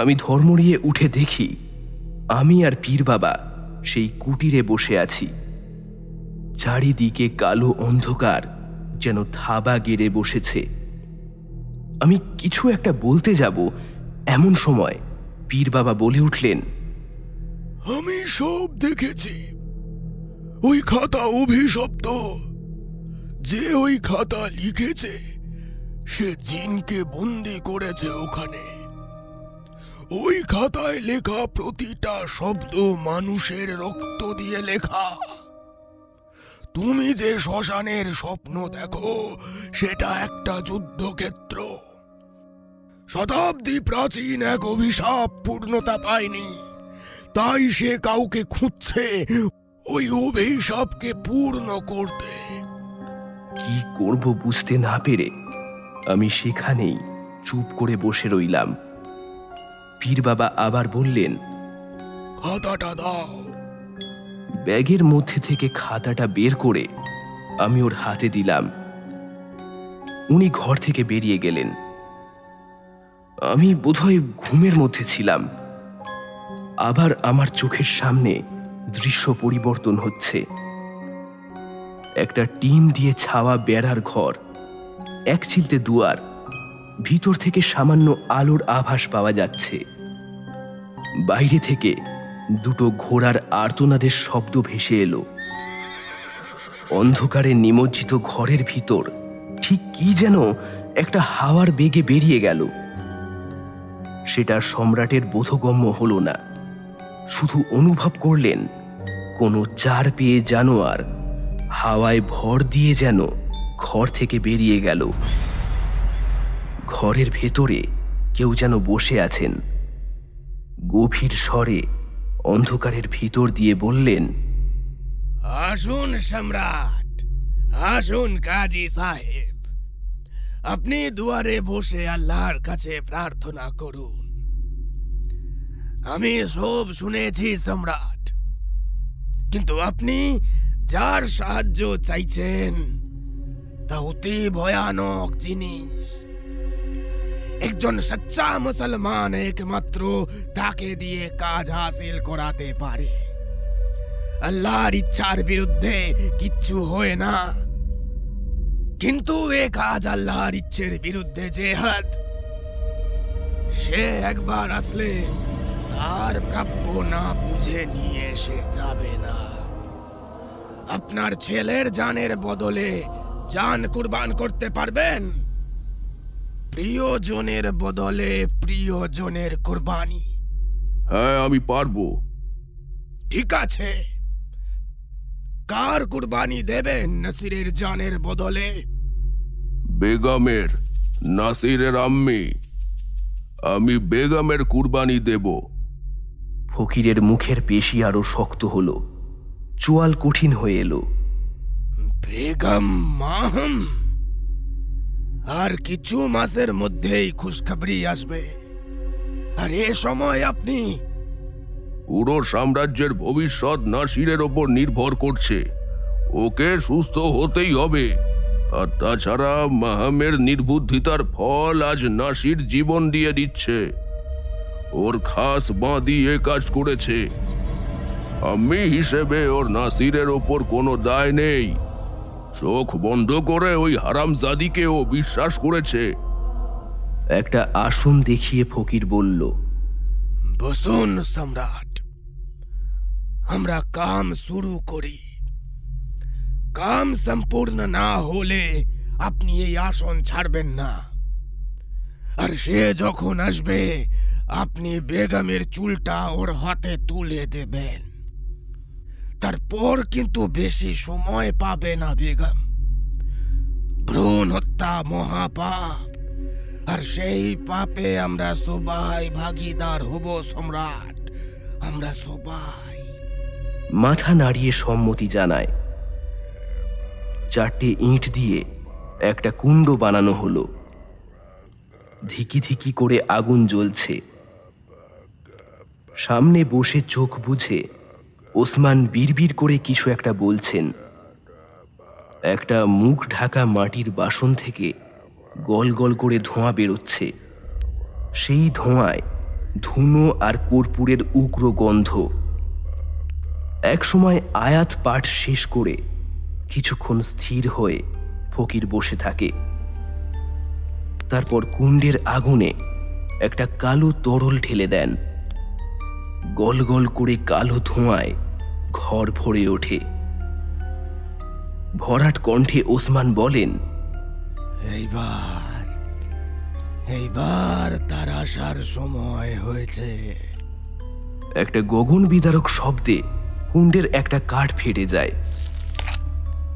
আমি ধর্মড়িয়ে উঠে দেখি আমি আর পীর বাবা সেই কুটিরে বসে আছি। চারিদিকে কালো অন্ধকার যেন থাবা গেড়ে বসেছে। আমি কিছু একটা বলতে যাব, এমন সময় পীর বাবা বলে উঠলেন, আমি সব দেখেছি। ওই খাতা অভিশপ্ত। যে ওই খাতা লিখেছে সে জিনকে বন্দি করেছে ওখানে। ওই খাতায় লেখা প্রতিটা শব্দ মানুষের রক্ত দিয়ে লেখা। তুমি যে শ্মশানের স্বপ্ন দেখো সেটা একটা যুদ্ধক্ষেত্র। শতাব্দী প্রাচীন এক অভিশাপ পূর্ণতা পায়নি, তাই সে কাউকে খুঁজছে ওই অভিশাপকে পূর্ণ করতে। কি করব বুঝতে না পেরে আমি সেখানেই চুপ করে বসে রইলাম। পীর বাবা আবার বললেন, খাতাটা দাও। ব্যাগের মধ্যে থেকে খাতাটা বের করে আমি ওর হাতে দিলাম। উনি ঘর থেকে বেরিয়ে গেলেন। আমি বোধহয় ঘুমের মধ্যে ছিলাম। আবার আমার চোখের সামনে দৃশ্য পরিবর্তন হচ্ছে। একটা টিন দিয়ে ছাওয়া বেড়ার ঘর, এক চিলতে দুয়ার, ভিতর থেকে সামান্য আলোর আভাস পাওয়া যাচ্ছে। বাইরে থেকে দুটো ঘোড়ার আর্তনাদের শব্দ ভেসে এলো। অন্ধকারে নিমজ্জিত ঘরের ভিতর ঠিক কি যেন একটা হাওয়ার বেগে বেরিয়ে গেল। সেটা সম্রাটের বোধগম্য হলো না, শুধু অনুভব করলেন কোনো চার পেয়ে জানোয়ার হাওয়ায় ভর দিয়ে যেন ঘর থেকে বেরিয়ে গেল। ঘরের ভেতরে কেউ যেন বসে আছেন। গভীর স্বরে অন্ধকারের ভিতর দিয়ে বললেন, আসুন সম্রাট, আসুন কাজী সাহেব। আপনি দুয়ারে বসে আল্লাহর কাছে প্রার্থনা করুন। আমি সব শুনেছি সম্রাট, কিন্তু আপনি যার সাহায্য চাইছেন তা অতি ভয়ানক জিনিস। একজন সচ্চা মুসলমান একমাত্র তাকে দিয়ে কাজ হাসিল করাতে পারে। আল্লাহর ইচ্ছার বিরুদ্ধে কিচ্ছু হয় না, কিন্তু এ কাজ আল্লাহর ইচ্ছের বিরুদ্ধে জেহাদ। সে একবার আসলে তার প্রাপ্য না বুঝে নিয়ে এসে যাবে না। আপনার ছেলের জানের বদলে জান কুরবান করতে পারবেন? প্রিয়জনের বদলে প্রিয়জনের কুরবানি। হ্যাঁ, আমি পারবো। ঠিক আছে, কার কুরবানি দেবেন নাসিরের জানের বদলে? বেগমের, নাসিরের আম্মি। আমি বেগমের কুরবানি দেব। ফকিরের মুখের পেশি আরো শক্ত হলো, চোয়াল কঠিন হয়ে এলো। বেগম মাহম, আর কিছু মাসের মধ্যেই খুশখবরি আসবে। আর এ সময় আপনি পুরো সাম্রাজ্যের ভবিষ্যৎ নাসিরের ওপর নির্ভর করছে। ওকে সুস্থ হতেই হবে। আর তাছাড়া মাহামের নির্বুদ্ধিতার ফল আজ নাসির জীবন দিয়ে দিচ্ছে। ওর খাস বাঁধি এ কাজ করেছে। আমি হিসেবে ওর নাসিরের ওপর কোনো দায় নেই। চোখ বন্ধ করে ওই হারামজাদিকে ও বিশ্বাস করেছে। একটা আসন দেখিয়ে ফকির বলল, বসুন সম্রাট, আমরা কাম শুরু করি। কাম সম্পূর্ণ না হলে আপনি এই আসন ছাড়বেন না। আর সে যখন আসবে আপনি বেগমের চুলটা ওর হাতে তুলে দেবেন। তারপর কিন্তু বেশি সময় পাবে না বেগম। ভ্রূণ হত্যা মহাপাপ, আর সেই পাপে আমরা সবাই ভাগীদার হব সম্রাট, আমরা সবাই। মাথা নাড়িয়ে সম্মতি জানায়। 4টে ইঁট দিয়ে একটা কুণ্ড বানানো হলো। ধিকি ধিকি করে আগুন জ্বলছে। সামনে বসে চোখ বুঝে ওসমান বিড়বিড় করে কিছু একটা বলছেন। একটা মুখ ঢাকা মাটির বাসন থেকে গল গল করে ধোঁয়া বেরোচ্ছে। সেই ধোঁয়ায় ধুনো আর কর্পূরের উগ্র গন্ধ। একসময় আয়াত পাঠ শেষ করে কিছুক্ষণ স্থির হয়ে ফকির বসে থাকে। তারপর কুণ্ডের আগুনে একটা কালো তরল ঢেলে দেন। গল গল করে কালো ধোঁয়ায় ঘর ভরে ওঠে। ভরাট কণ্ঠে ওসমান বলেন, এইবার তার আসার সময় হয়েছে। একটা গগন বিদারক শব্দে কুণ্ডের একটা কাঠ ফেটে যায়।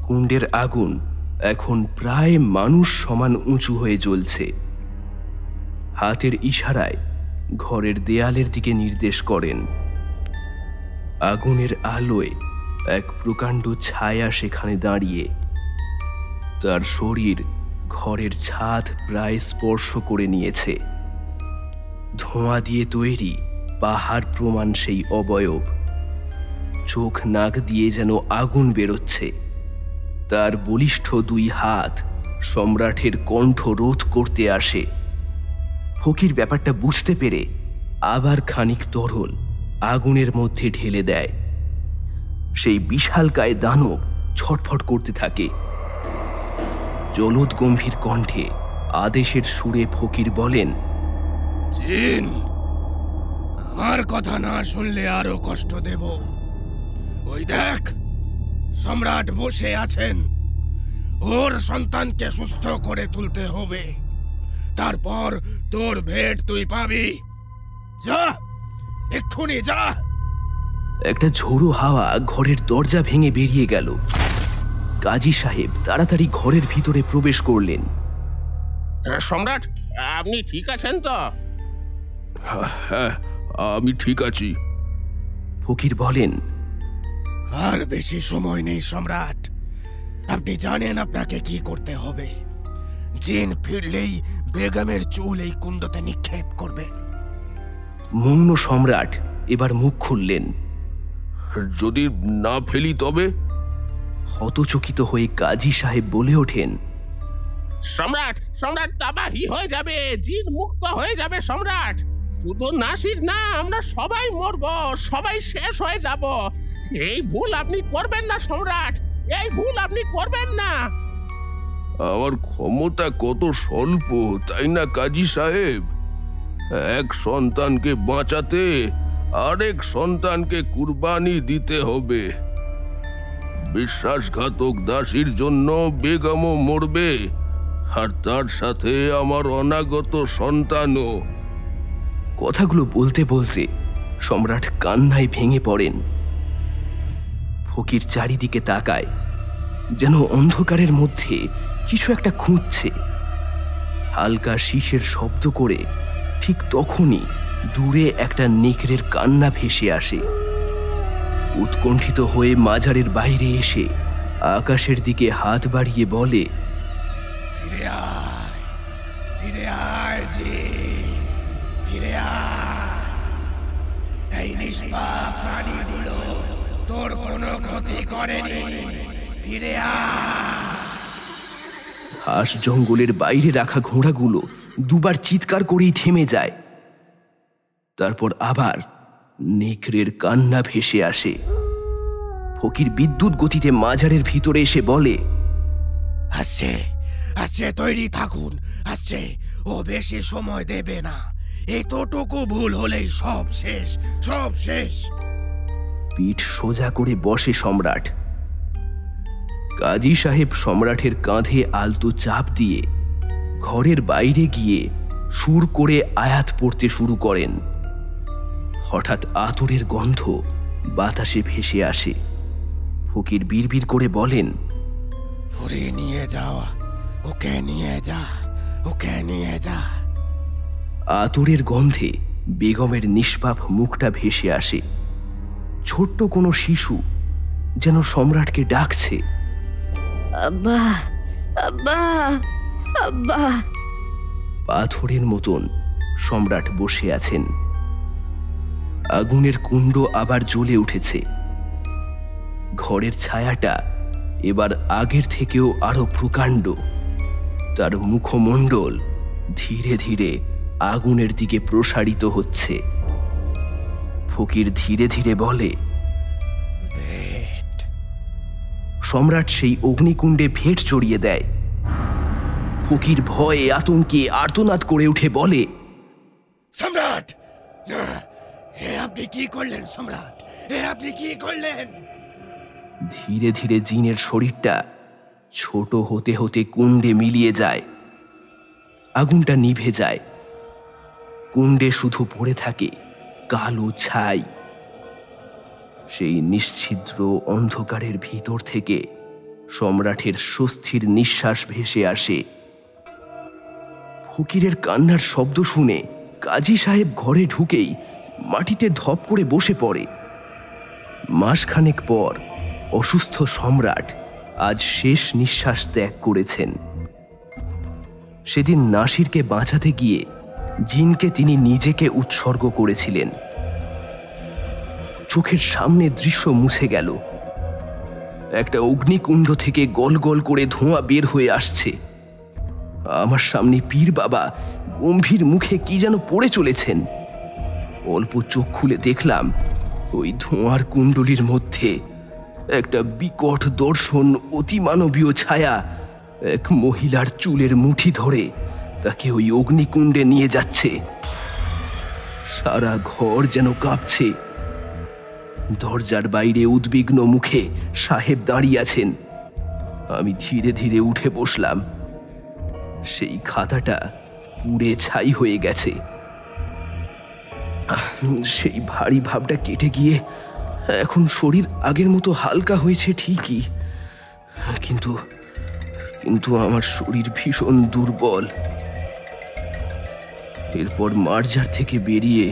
কুণ্ডের আগুন এখন প্রায় মানুষ সমান উঁচু হয়ে জ্বলছে। হাতের ইশারায় ঘরের দেয়ালের দিকে নির্দেশ করেন। আগুনের আলোয় এক প্রকাণ্ড ছায়া সেখানে দাঁড়িয়ে। তার শরীর ঘরের ছাদ প্রায় স্পর্শ করে নিয়েছে। ধোঁয়া দিয়ে তৈরি পাহাড় প্রমাণ সেই অবয়ব। চোখ নাক দিয়ে যেন আগুন বেরোচ্ছে। তার বলিষ্ঠ 2 হাত সম্রাটের কণ্ঠ রোধ করতে আসে। ফকির ব্যাপারটা বুঝতে পেরে আবার খানিক তরল আগুনের মধ্যে ঢেলে দেয়। সেই বিশালকায় দানব ছটফট করতে থাকে। জলদ গম্ভীর কণ্ঠে আদেশের সুরে ফকির বলেন, জিন, আমার কথা না শুনলে আরো কষ্ট দেব। ওই দেখ, সম্রাট বসে আছেন। ওর সন্তানকে সুস্থ করে তুলতে হবে। তারপর তোর ভেট তুই পাবি। যা, এক্ষুনি যা। একটা ঝোড়ো হাওয়া ঘরের দরজা ভেঙে বেরিয়ে গেল। কাজী সাহেব তাড়াতাড়ি ঘরের ভিতরে প্রবেশ করলেন। সম্রাট, আপনি ঠিক আছেন তো? হ্যাঁ, আমি ঠিক আছি। ফকির বলেন, আর বেশি সময় নেই সম্রাট। আপনি জানেন আপনাকে কি করতে হবে। জিন ফিরলেই বেগমের চুল এই কুণ্ডতে নিক্ষেপ করবেন। মৌন সম্রাট এবার মুখ খুললেন। যদি না ফেলি তবে? হতচকিত হয়ে কাজী সাহেব বলে ওঠেন, সম্রাট, সম্রাট তাবাহি হয়ে যাবে, জিন মুক্ত হয়ে যাবে সম্রাট। শুধু নাসির না, আমরা সবাই মরব, সবাই শেষ হয়ে যাব। এই ভুল আপনি করবেন না সম্রাট, এই ভুল আপনি করবেন না। আমার ক্ষমতা কত স্বল্প, তাই না কাজী সাহেব? এক সন্তানকে বাঁচাতে আরেক সন্তানকে কুরবানি দিতে হবে। বিশ্বাসঘাতক দাসীর জন্য বেগমও মরবে, আর তার সাথে আমার অনাগত সন্তানও। কথাগুলো বলতে বলতে সম্রাট কান্নায় ভেঙে পড়েন। ফকির চারিদিকে তাকায়, যেন অন্ধকারের মধ্যে কিছু একটা খুঁজছে। হালকা শীষের শব্দ করে ঠিক তখনই দূরে একটা নেকড়ের কান্না ভেসে আসে। উৎকণ্ঠিত হয়ে মাজারের বাইরে এসে আকাশের দিকে হাত বাড়িয়ে বলে, ফিরে আয়, ফিরে আয় জিন, ফিরে আয়। এই নিষ্পাপ প্রাণীগুলো তোর কোনো ক্ষতি করেনি। ফিরে হাঁস জঙ্গলের বাইরে রাখা ঘোড়াগুলো দুবার চিৎকার করেই থেমে যায়। তারপর আবার নেকড়ের কান্না ভেসে আসে। ফকির বিদ্যুৎ গতিতে মাজারের ভিতরে এসে বলে, আসছে আসছে, তৈরি থাকুন, আসছে। ও বেশি সময় দেবে না, এতটুকু ভুল হলেই সব শেষ, সব শেষ। পিঠ সোজা করে বসে সম্রাট। কাজী সাহেব সম্রাটের কাঁধে আলতো চাপ দিয়ে ঘরের বাইরে গিয়ে সুর করে আয়াত পড়তে শুরু করেন। হঠাৎ আতরের গন্ধ বাতাসে ভেসে আসে। ফকির বিড়বিড় করে বলেন, ধরে নিয়ে যাওয়া, ওকে নিয়ে যা, ওকে নিয়ে যা। আতরের গন্ধে বেগমের নিষ্পাপ মুখটা ভেসে আসে। ছোট্ট কোনো শিশু যেন সম্রাটকে ডাকছে, আব্বা, আব্বা, আব্বা। পাথরের মতন সম্রাট বসে আছেন। আগুনের কুণ্ড আবার জ্বলে উঠেছে। ঘরের ছায়াটা এবার আগের থেকেও আরো প্রকাণ্ড। তার মুখমণ্ডল ধীরে ধীরে আগুনের দিকে প্রসারিত হচ্ছে। ফকির ধীরে ধীরে বলে, সম্রাট সেই অগ্নিকুণ্ডে ভেট চড়িয়ে দেয়। ফকির ভয়ে আতঙ্কে আর্তনাদ করে উঠে বলে, সম্রাট, না, হে আপনি কি করলেন সম্রাট, হে আপনি কি করলেন? ধীরে ধীরে জিনের শরীরটা ছোট হতে হতে কুণ্ডে মিলিয়ে যায়। আগুনটা নিভে যায়। কুণ্ডে শুধু পড়ে থাকে কালো ছাই। সেই নিশ্ছিদ্র অন্ধকারের ভিতর থেকে সম্রাটের স্বস্তির নিঃশ্বাস ভেসে আসে। ফকিরের কান্নার শব্দ শুনে কাজী সাহেব ঘরে ঢুকেই মাটিতে ধপ করে বসে পড়ে। মাসখানেক পর অসুস্থ সম্রাট আজ শেষ নিঃশ্বাস ত্যাগ করেছেন। সেদিন নাসিরকে বাঁচাতে গিয়ে জিনকে তিনি নিজেকে উৎসর্গ করেছিলেন। চোখের সামনে দৃশ্য মুছে গেল। একটা অগ্নিকুণ্ড থেকে গল গল করে ধোঁয়া বের হয়ে আসছে। আমার সামনে পীর বাবা গম্ভীর মুখে কি যেন পড়ে চলেছেন। অল্প চোখ খুলে দেখলাম ওই ধোঁয়ার কুণ্ডলীর মধ্যে একটা বিকট দর্শন অতিমানবীয় ছায়া এক মহিলার চুলের মুঠি ধরে তাকে ওই অগ্নিকুণ্ডে নিয়ে যাচ্ছে। সারা ঘর যেন কাঁপছে। দরজার বাইরে উদ্বিগ্ন মুখে সাহেব দাঁড়িয়ে আছেন। আমি ধীরে ধীরে উঠে বসলাম। সেই খাতাটা পুড়ে ছাই হয়ে গেছে। সেই ভারী ভাবটা কেটে গিয়ে এখন শরীর আগের মতো হালকা হয়েছে ঠিকই, কিন্তু কিন্তু আমার শরীর ভীষণ দুর্বল। এরপর মার্জার থেকে বেরিয়ে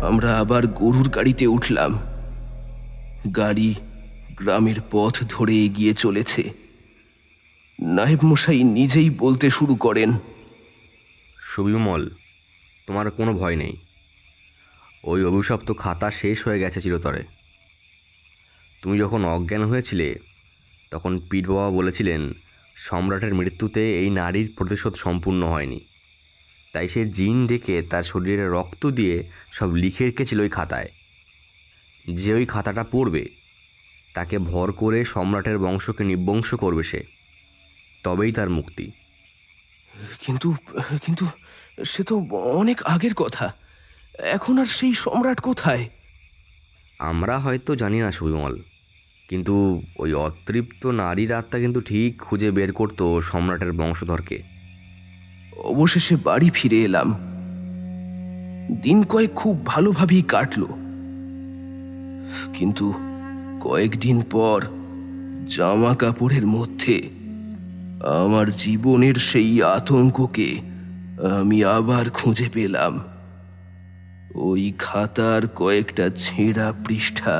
আমরা আবার গরুর গাড়িতে উঠলাম। গাড়ি গ্রামের পথ ধরে এগিয়ে চলেছে। নায়েব মশাই নিজেই বলতে শুরু করেন, সুবিমল, তোমার কোনো ভয় নেই। ওই অভিশপ্ত খাতা শেষ হয়ে গেছে চিরতরে। তুমি যখন অজ্ঞান হয়েছিলে তখন পীর বাবা বলেছিলেন সম্রাটের মৃত্যুতে এই নারীর প্রতিশোধ সম্পূর্ণ হয়নি, তাই সে জিন ডেকে তার শরীরে রক্ত দিয়ে সব লিখে রেখেছিল ওই খাতায়। যে ওই খাতাটা পড়বে তাকে ভর করে সম্রাটের বংশকে নিবংশ করবে সে, তবেই তার মুক্তি। কিন্তু কিন্তু সে তো অনেক আগের কথা। এখন আর সেই সম্রাট কোথায়? আমরা হয়তো জানি না সুবিমল, কিন্তু ওই অতৃপ্ত নারীর আত্মা কিন্তু ঠিক খুঁজে বের করতো সম্রাটের বংশধরকে। অবশেষে বাড়ি ফিরে এলাম। দিন কয়েক খুব ভালোভাবেই কাটল, কিন্তু কয়েকদিন পর জামা কাপড়ের মধ্যে আমার জীবনের সেই আতঙ্ককে আমি আবার খুঁজে পেলাম। ওই খাতার কয়েকটা ছেঁড়া পৃষ্ঠা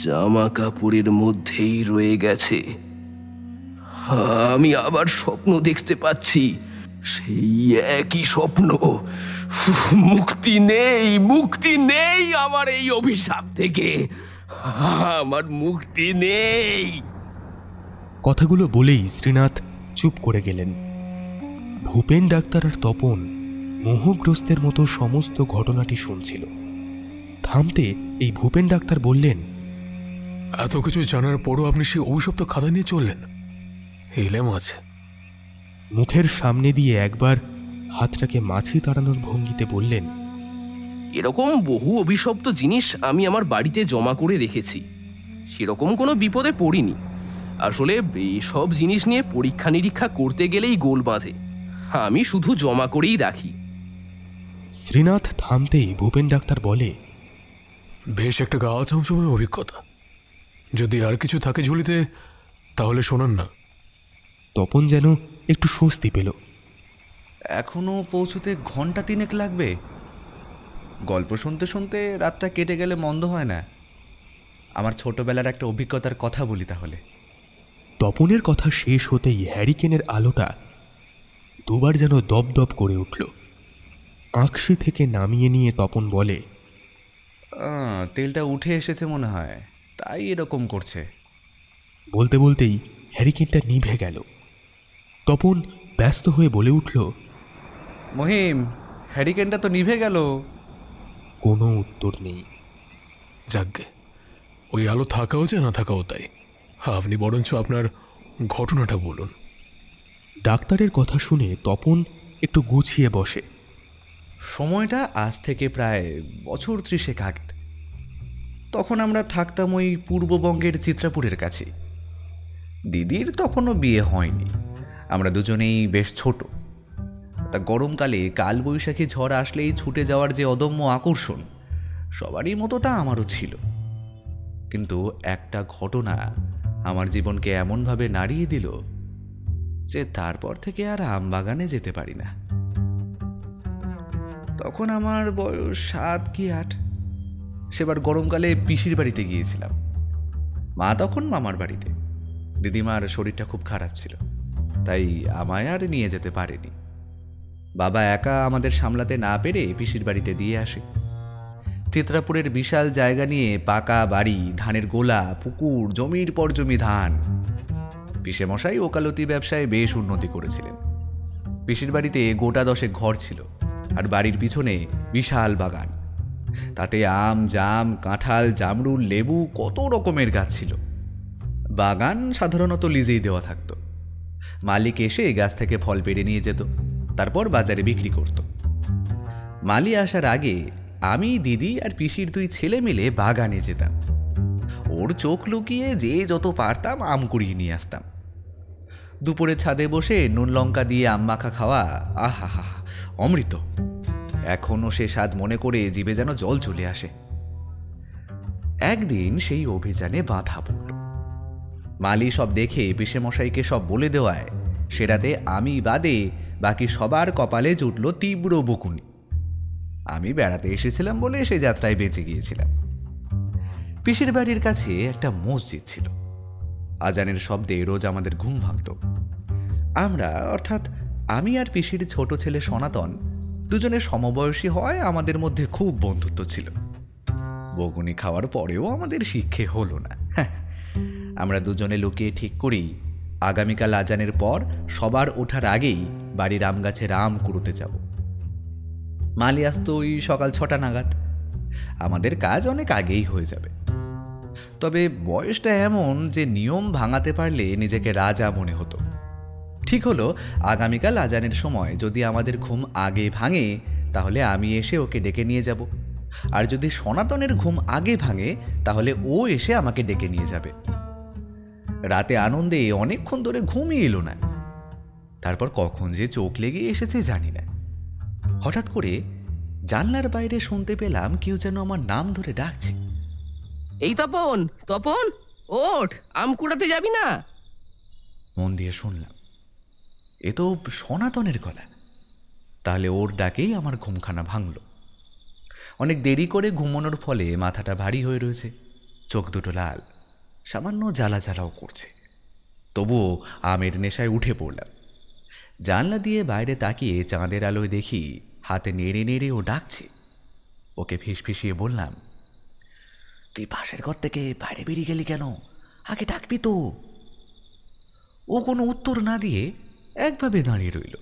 জামা কাপড়ের মধ্যেই রয়ে গেছে। আমি আবার স্বপ্ন দেখতে পাচ্ছি, সেই একই স্বপ্ন। মুক্তি নেই, মুক্তি নেই আমার এই অভিশাপ থেকে। আমার মুক্তি নেই। কথাগুলো বলেই শ্রীনাথ চুপ করে গেলেন। ভূপেন ডাক্তার আর তপন মোহগ্রস্তের মতো সমস্ত ঘটনাটি শুনছিল। থামতে এই ভূপেন ডাক্তার বললেন, এত কিছু জানার পরও আপনি সেই অভিশপ্ত খাতা নিয়ে চললেন? এলেম আছে। মুখের সামনে দিয়ে একবার হাতটাকে মাছি তাড়ানোর ভঙ্গিতে বললেন, এরকম বহু অভিশপ্ত জিনিস আমি আমার বাড়িতে জমা করে রেখেছি, সেরকম কোনো বিপদে পড়িনি। আসলে এইসব জিনিস নিয়ে পরীক্ষা নিরীক্ষা করতে গেলেই গোল বাঁধে, আমি শুধু জমা করেই রাখি। শ্রীনাথ থামতেই ভূপেন ডাক্তার বলে, বেশ একটা গা চমচমে অভিজ্ঞতা। যদি আর কিছু থাকে ঝুলিতে তাহলে শোনান না। তপন যেন একটু স্বস্তি পেল। এখনো পৌঁছতে ঘন্টা 3 লাগবে? গল্প শুনতে শুনতে রাতটা কেটে গেলে মন্দ হয় না। আমার ছোটবেলার একটা অভিজ্ঞতার কথা বলি তাহলে। তপনের কথা শেষ হতেই হ্যারিকেনের আলোটা দুবার যেন দপদপ করে উঠল। আঁকশি থেকে নামিয়ে নিয়ে তপন বলে, তেলটা উঠে এসেছে মনে হয়, তাই এরকম করছে। বলতে বলতেই হ্যারিকেনটা নিভে গেল। তপন ব্যস্ত হয়ে বলে উঠল, মহিম, হ্যারিকেনটা তো নিভে গেল। কোনো উত্তর নেই। যাকগে, ওই আলো থাকাও যে না থাকাও তাই। আপনি বরঞ্চ আপনার ঘটনাটা বলুন। ডাক্তারের কথা শুনে তপন একটু গুছিয়ে বসে। সময়টা আজ থেকে প্রায় বছর 30 আগে। তখন আমরা থাকতাম ওই পূর্ববঙ্গের চিত্রাপুরের কাছে। দিদির তখনও বিয়ে হয়নি, আমরা দুজনেই বেশ ছোট। তা গরমকালে কালবৈশাখী ঝড় আসলেই ছুটে যাওয়ার যে অদম্য আকর্ষণ, সবারই মতো তা আমারও ছিল। কিন্তু একটা ঘটনা আমার জীবনকে এমনভাবে নাড়িয়ে দিল যে তারপর থেকে আর আমবাগানে যেতে পারি না। তখন আমার বয়স 7 কি 8। সেবার গরমকালে পিসির বাড়িতে গিয়েছিলাম। মা তখন মামার বাড়িতে। দিদিমার শরীরটা খুব খারাপ ছিল, তাই আমায় আর নিয়ে যেতে পারেনি। বাবা একা আমাদের সামলাতে না পেরে পিসির বাড়িতে দিয়ে আসে। চিত্রাপুরের বিশাল জায়গা নিয়ে পাকা বাড়ি, ধানের গোলা, পুকুর, জমির পর জমি ধান। পিসে মশাই ওকালতি ব্যবসায় বেশ উন্নতি করেছিলেন। পিসির বাড়িতে গোটা 10 ঘর ছিল, আর বাড়ির পিছনে বিশাল বাগান। তাতে আম, জাম, কাঁঠাল, জামরুল, লেবু, কত রকমের গাছ ছিল। বাগান সাধারণত লিজেই দেওয়া থাকত। মালিক এসে গাছ থেকে ফল পেড়ে নিয়ে যেত, তারপর বাজারে বিক্রি করত। মালি আসার আগে আমি, দিদি আর পিসির 2 ছেলে মিলে বাগানে যেতাম। ওর চোখ লুকিয়ে যে যত পারতাম আম কুড়িয়ে নিয়ে আসতাম। দুপুরে ছাদে বসে নুন লঙ্কা দিয়ে আম মাখা খাওয়া, আহা হা, অমৃত। এখনো সে স্বাদ মনে করে জিভে যেন জল চলে আসে। একদিন সেই অভিযানে বাধা পড়ল। মালি সব দেখে পিসে মশাইকে সব বলে দেওয়ায় সে রাতে আমি বাদে বাকি সবার কপালে জুটল তীব্র বকুনি। আমি বেড়াতে এসেছিলাম বলে সে যাত্রায় বেঁচে গিয়েছিলাম। পিসির বাড়ির কাছে একটা মসজিদ ছিল। আজানের শব্দে রোজ আমাদের ঘুম ভাঙত। আমরা, অর্থাৎ আমি আর পিসির ছোট ছেলে সনাতন, দুজনে সমবয়সী হওয়ায় আমাদের মধ্যে খুব বন্ধুত্ব ছিল। বকুনি খাওয়ার পরেও আমাদের শিক্ষে হলো না। আমরা দুজনে লুকিয়ে ঠিক করি আগামীকাল আজানের পর সবার ওঠার আগেই বাড়ির আম গাছের আম কুড়োতে যাব। মালি আসতো ওই সকাল 6টা নাগাদ। আমাদের কাজ অনেক আগেই হয়ে যাবে। তবে বয়সটা এমন যে নিয়ম ভাঙাতে পারলে নিজেকে রাজা মনে হতো। ঠিক হলো, আগামীকাল আজানের সময় যদি আমাদের ঘুম আগে ভাঙে তাহলে আমি এসে ওকে ডেকে নিয়ে যাব, আর যদি সনাতনের ঘুম আগে ভাঙে তাহলে ও এসে আমাকে ডেকে নিয়ে যাবে। রাতে আনন্দে অনেকক্ষণ ধরে ঘুমই এলো না। তারপর কখন যে চোখ লেগে এসেছে জানি না। হঠাৎ করে জানলার বাইরে শুনতে পেলাম কেউ যেন আমার নাম ধরে ডাকছে। এই তপন, তপন ওঠ, আম কুড়াতে যাবি না? মন দিয়ে শুনলাম, এ তো সনাতনের গলা। তাহলে ওর ডাকেই আমার ঘুমখানা ভাঙল। অনেক দেরি করে ঘুমানোর ফলে মাথাটা ভারী হয়ে রয়েছে, চোখ দুটো লাল, সামান্য জ্বালা জ্বালাও করছে। তবুও আমের নেশায় উঠে পড়লাম। জানলা দিয়ে বাইরে তাকিয়ে চাঁদের আলোয় দেখি হাতে নেড়ে নেড়ে ও ডাকছে। ওকে ফিসফিসিয়ে বললাম, তুই পাশের ঘর থেকে বাইরে বেরিয়ে গেলি কেন? আগে ডাকবি তো। ও কোনো উত্তর না দিয়ে একভাবে দাঁড়িয়ে রইল।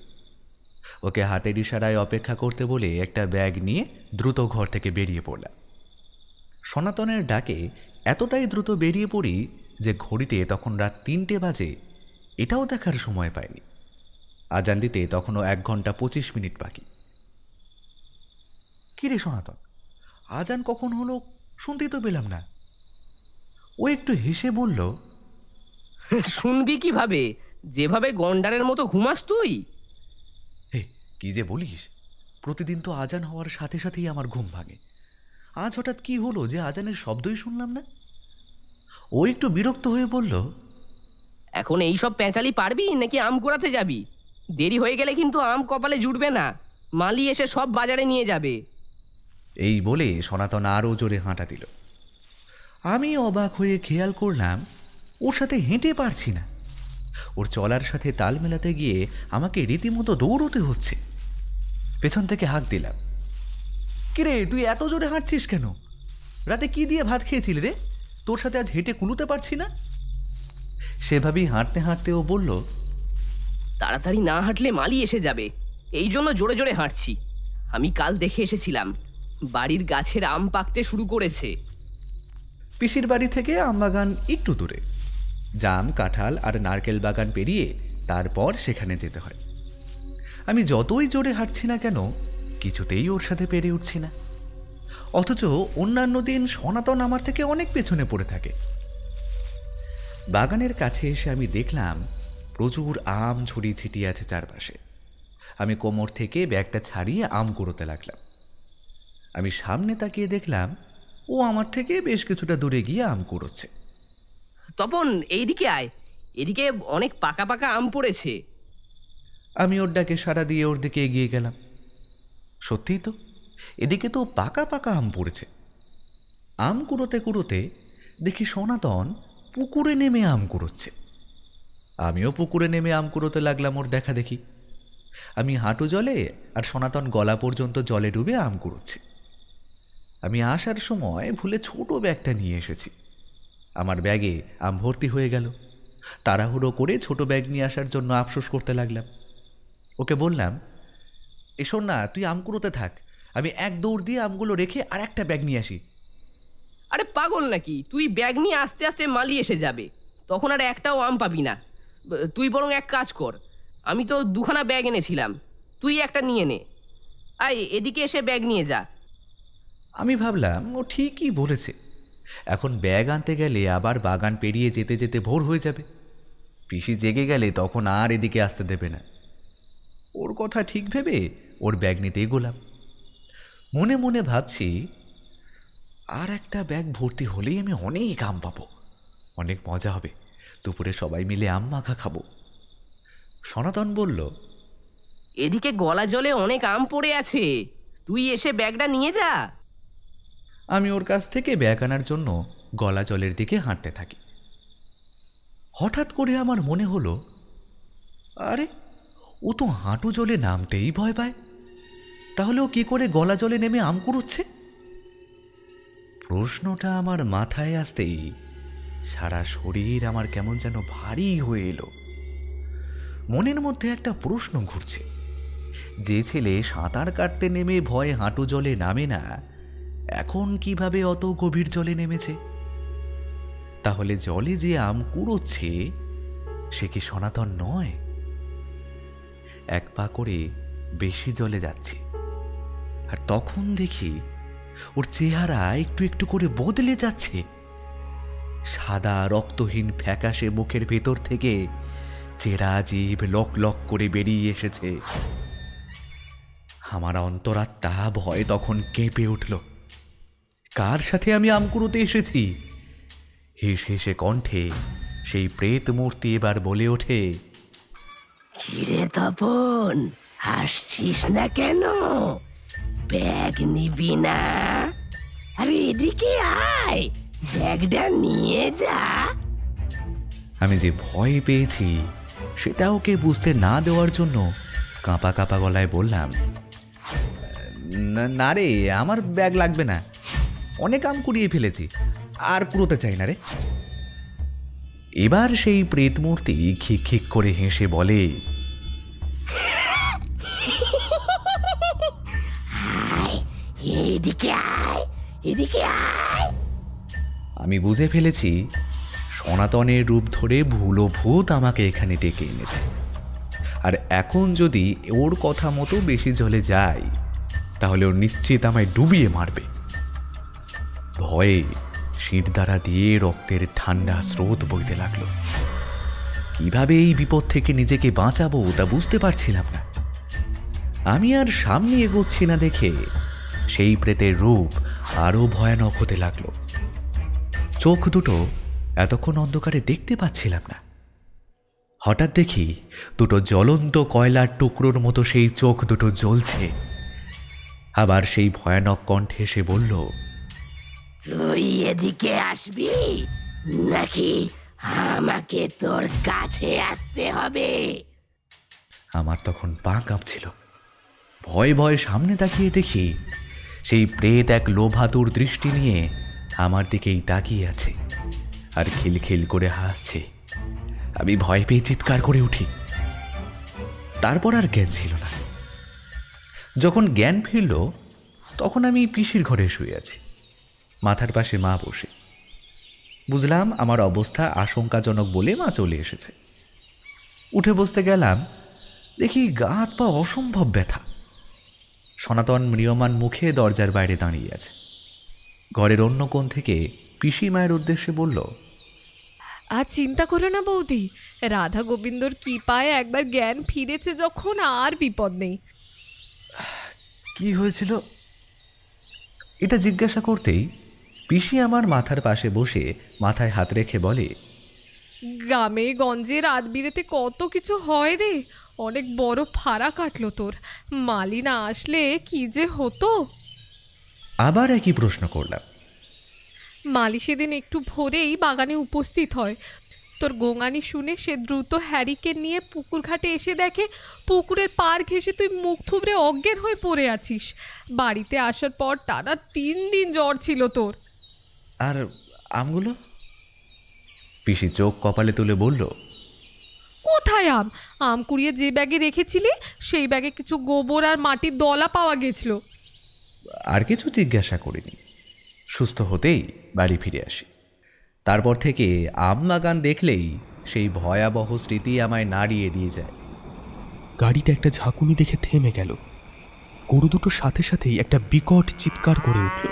ওকে হাতের ইশারায় অপেক্ষা করতে বলে একটা ব্যাগ নিয়ে দ্রুত ঘর থেকে বেরিয়ে পড়লাম। সনাতনের ডাকে এতটাই দ্রুত বেরিয়ে পড়ি যে ঘড়িতে তখন রাত 3টে বাজে এটাও দেখার সময় পাইনি। আজান দিতে তখনও 1 ঘন্টা 25 মিনিট বাকি। কিরে সনাতন, আজান কখন হলো শুনতেই তো পেলাম না। ও একটু হেসে বলল, শুনবি কিভাবে, যেভাবে গন্ডারের মতো ঘুমাস তুই। হে কি যে বলিস, প্রতিদিন তো আজান হওয়ার সাথে সাথেই আমার ঘুম ভাঙে। আজ হঠাৎ কি হলো যে আজানের শব্দই শুনলাম না? ও একটু বিরক্ত হয়ে বলল, এখন এই সব প্যাঁচালি পারবি নাকি আম কুড়াতে যাবি? দেরি হয়ে গেলে কিন্তু আম কপালে জুটবে না, মালি এসে সব বাজারে নিয়ে যাবে। এই বলে সনাতন আরও জোরে হাঁটা দিল। আমি অবাক হয়ে খেয়াল করলাম ওর সাথে হেঁটে পারছি না। ওর চলার সাথে তাল মেলাতে গিয়ে আমাকে রীতিমতো দৌড়তে হচ্ছে। পেছন থেকে হাঁক দিলাম, কিরে তুই এত জোরে হাঁটছিস কেন? রাতে কি দিয়ে ভাত খেয়েছিলি রে? তোর সাথে আজ হেঁটে কুলোতে পারছি না। সেভাবেই হাঁটতে হাঁটতে ও বলল, তাড়াতাড়ি না হাঁটলে মালি এসে যাবে, এই জন্য জোরে জোরে হাঁটছি। আমি কাল দেখে এসেছিলাম, বাড়ির গাছের আম পাকতে শুরু করেছে। পিসির বাড়ি থেকে আম বাগান একটু দূরে। জাম, কাঁঠাল আর নারকেল বাগান পেরিয়ে তারপর সেখানে যেতে হয়। আমি যতই জোরে হাঁটছি না কেন কিছুতেই ওর সাথে পেরে উঠছি না। অথচ অন্যান্য দিন সনাতন আমার থেকে অনেক পেছনে পড়ে থাকে। বাগানের কাছে এসে আমি দেখলাম প্রচুর আম ছড়িয়ে ছিটিয়ে আছে চারপাশে। আমি কোমর থেকে ব্যাগটা ছাড়িয়ে আম কুড়োতে লাগলাম। আমি সামনে তাকিয়ে দেখলাম ও আমার থেকে বেশ কিছুটা দূরে গিয়ে আম কুড়োচ্ছে। তপন, এইদিকে আয়, এদিকে অনেক পাকা পাকা আম পড়েছে। আমি ওর ডাকে সাড়া দিয়ে ওর দিকে এগিয়ে গেলাম। সত্যিই তো, এদিকে তো পাকা পাকা আম পড়েছে। আম কুড়োতে কুড়োতে দেখি সনাতন পুকুরে নেমে আম কুড়োচ্ছে। আমিও পুকুরে নেমে আম কুড়োতে লাগলাম ওর দেখা দেখি। আমি হাঁটু জলে আর সনাতন গলা পর্যন্ত জলে ডুবে আম কুড়োচ্ছে। আমি আসার সময় ভুলে ছোট ব্যাগটা নিয়ে এসেছি। আমার ব্যাগে আম ভর্তি হয়ে গেল। তাড়াহুড়ো করে ছোট ব্যাগ নিয়ে আসার জন্য আফসোস করতে লাগলাম। ওকে বললাম, এসো না, তুই আম কুড়োতে থাক, আমি এক দৌড় দিয়ে আমগুলো রেখে আর একটা ব্যাগ নিয়ে আসি। আরে পাগল নাকি, তুই ব্যাগ নিয়ে আস্তে আস্তে মালি এসে যাবে, তখন আর একটাও আম পাবি না। তুই বরং এক কাজ কর, আমি তো 2খানা ব্যাগ এনেছিলাম, তুই একটা নিয়ে নে। আয় এদিকে এসে ব্যাগ নিয়ে যা। আমি ভাবলাম ও ঠিকই বলেছে। এখন ব্যাগ আনতে গেলে আবার বাগান পেরিয়ে যেতে যেতে ভোর হয়ে যাবে। পিসি জেগে গেলে তখন আর এদিকে আসতে দেবে না। ওর কথা ঠিক ভেবে ওর ব্যাগ নিতে এগোলাম। মনে মনে ভাবছি, আর একটা ব্যাগ ভর্তি হলেই আমি অনেক আম পাবো, অনেক মজা হবে, দুপুরে সবাই মিলে আম মাখা খাবো। সনাতন বলল, এদিকে গলা জলে অনেক আম পড়ে আছে, তুই এসে ব্যাগটা নিয়ে যা। আমি ওর কাছ থেকে ব্যাগ আনার জন্য গলা জলের দিকে হাঁটতে থাকি। হঠাৎ করে আমার মনে হলো, আরে ও তো হাঁটু জলে নামতেই ভয় পায়, তাহলে ও কি করে গলা জলে নেমে আম কুড়োচ্ছে? প্রশ্নটা আমার মাথায় আসতেই সারা শরীর আমার কেমন যেন ভারী হয়ে এলো। মনের মধ্যে একটা প্রশ্ন ঘুরছে, যে ছেলে সাঁতার কাটতে নেমে ভয়ে হাঁটু জলে নামে না, এখন কিভাবে অত গভীর জলে নেমেছে? তাহলে জলে যে আম কুড়োচ্ছে সে কি সনাতন নয়? এক পা করে বেশি জলে যাচ্ছে, আর তখন দেখি ওর চেহারা একটু একটু করে বদলে যাচ্ছে। সাদা রক্তহীন ফ্যাকাশে মুখের ভেতর থেকে চেরা জিভ লক লক করে বেরিয়ে এসেছে। আমার অন্তরাত্মা ভয় তখন কেঁপে উঠল। কার সাথে আমি আম কুড়োতে এসেছি? হেসে হেসে কণ্ঠে সেই প্রেত মূর্তি এবার বলে ওঠে, কিরে তপন, হাসছিস না কেন? ব্যাগ নিবি না? আরে এদিকে আয়, ব্যাগটা নিয়ে যা। আমি যে ভয় পেয়েছি সেটা ওকে বুঝতে না দেওয়ার জন্য কাঁপা কাঁপা গলায় বললাম, না রে, আমার ব্যাগ লাগবে না, অনেক আম কুড়িয়ে ফেলেছি, আর কুড়োতে চাই না রে। এবার সেই প্রেত মূর্তি খিক খিক করে হেসে বলে, এদিকে আয়, এদিকে আয়। আমি বুঝে ফেলেছি সনাতনের রূপ ধরে ভুলো ভূত আমাকে এখানে ডেকে এনেছে। আর এখন যদি ওর কথা মতো বেশি জলে যাই তাহলে ও নিশ্চিত আমায় ডুবিয়ে মারবে। ভয়ে শির দ্বারা দিয়ে রক্তের ঠান্ডা স্রোত বইতে লাগলো। কিভাবে এই বিপদ থেকে নিজেকে বাঁচাবো তা বুঝতে পারছিলাম না। আমি আর সামনে এগোচ্ছি না দেখে সেই প্রেতের রূপ আরো ভয়ানক হতে লাগলো। চোখ দুটো এতক্ষণ অন্ধকারে দেখতে পাচ্ছিলাম না। হঠাৎ দেখি দুটো জ্বলন্ত কয়লার টুকরোর মতো সেই চোখ দুটো জ্বলছে। আবার সেই ভয়ানক কণ্ঠে সে বলল, তুই এদিকে আসবি নাকি আমাকে তোর কাছে আসতে হবে? আমার তখন পা কাঁপছিল। ভয়ে ভয়ে সামনে তাকিয়ে দেখি সেই প্রেত এক লোভাতুর দৃষ্টি নিয়ে আমার দিকেই তাকিয়ে আছে আর খিলখিল করে হাসছে। আমি ভয় পেয়ে চিৎকার করে উঠি। তারপর আর জ্ঞান ছিল না। যখন জ্ঞান ফিরল তখন আমি পিসির ঘরে শুয়ে আছি, মাথার পাশে মা বসে। বুঝলাম আমার অবস্থা আশঙ্কাজনক বলে মা চলে এসেছে। উঠে বসতে গেলাম, দেখি গা হাত পা অসম্ভব ব্যথা। সনাতন ম্রিয়মান মুখে দরজার বাইরে দাঁড়িয়ে আছে। ঘরের অন্য কোণ থেকে পিসি মায়ের উদ্দেশ্যে বলল, আর চিন্তা করো না বৌদি, রাধা গোবিন্দর কৃপায় একবার জ্ঞান ফিরেছে যখন আর বিপদ নেই। কি হয়েছিল এটা জিজ্ঞাসা করতেই পিসি আমার মাথার পাশে বসে মাথায় হাত রেখে বলে, গ্রামে গঞ্জে রাত বিরেতে কত কিছু হয় রে, অনেক বড় ফাড়া কাটলো তোর। মালি না আসলে কি যে হতো। আবার একই প্রশ্ন করলাম। মালি সেদিন একটু ভোরেই বাগানে উপস্থিত হয়। তোর গোঙানি শুনে সে দ্রুত হ্যারিকে নিয়ে পুকুর ঘাটে এসে দেখে পুকুরের পার ঘেঁষে তুই মুখ থুবড়ে অজ্ঞান হয়ে পড়ে আছিস। বাড়িতে আসার পর টানা 3 দিন জ্বর ছিল তোর। আর আমগুলো? পিসি চোখ কপালে তুলে বলল, কোথায় আম? আম কুড়িয়ে যে ব্যাগে রেখেছিলি সেই ব্যাগে কিছু গোবর আর মাটির দলা পাওয়া গেছিল। আর কিছু জিজ্ঞাসা করিনি। সুস্থ হতেই বাড়ি ফিরে আসি। তারপর থেকে আম বাগান দেখলেই সেই ভয়াবহ স্মৃতি আমায় নাড়িয়ে দিয়ে যায়। গাড়িটা একটা ঝাঁকুনি দেখে থেমে গেল। গরু দুটো সাথে সাথেই একটা বিকট চিৎকার করে উঠল।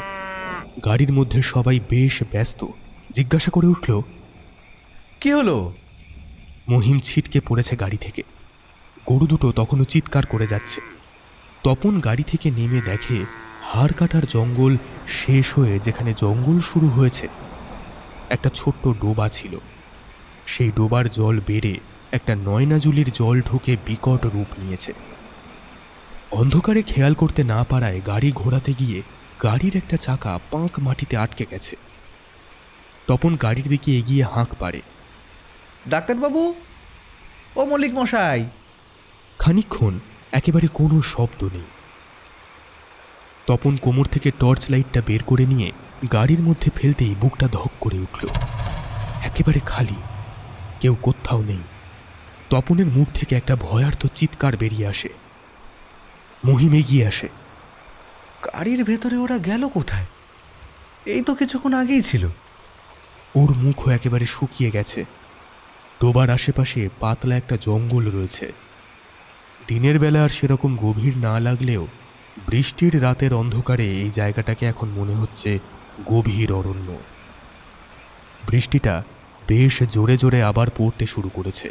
গাড়ির মধ্যে সবাই বেশ ব্যস্ত। জিজ্ঞাসা করে উঠল, কি হলো? মহিম ছিটকে পড়েছে গাড়ি থেকে। গরু দুটো তখনও চিৎকার করে যাচ্ছে। তপন গাড়ি থেকে নেমে দেখে হাড় কাটার জঙ্গল শেষ হয়ে যেখানে জঙ্গল শুরু হয়েছে একটা ছোট্ট ডোবা ছিল। সেই ডোবার জল বেড়ে একটা নয়নাজুলির জল ঢুকে বিকট রূপ নিয়েছে। অন্ধকারে খেয়াল করতে না পারায় গাড়ি ঘোরাতে গিয়ে গাড়ির একটা চাকা পাঁক মাটিতে আটকে গেছে। তপন গাড়ির দিকে এগিয়ে হাঁক পাড়ে, ডাক্তারবাবু, ও মল্লিক মশাই। খানিকক্ষণ একেবারে কোনো শব্দ নেই। তপন কোমর থেকে টর্চ লাইটটা বের করে নিয়ে গাড়ির মধ্যে ফেলতেই বুকটা ধক করে উঠল। একেবারে খালি, কেউ কোথাও নেই। তপনের মুখ থেকে একটা ভয়ার্থ চিৎকার বেরিয়ে আসে। মহিম এগিয়ে আসে। গাড়ির ভেতরে ওরা গেল কোথায়? এই তো কিছুক্ষণ আগেই ছিল। ওর মুখও একেবারে শুকিয়ে গেছে। ডোবার আশেপাশে পাতলা একটা জঙ্গল রয়েছে। দিনের বেলা আর সেরকম গভীর না লাগলেও বৃষ্টির রাতের অন্ধকারে এই জায়গাটাকে এখন মনে হচ্ছে গভীর অরণ্য। বৃষ্টিটা বেশ জোরে জোরে আবার পড়তে শুরু করেছে।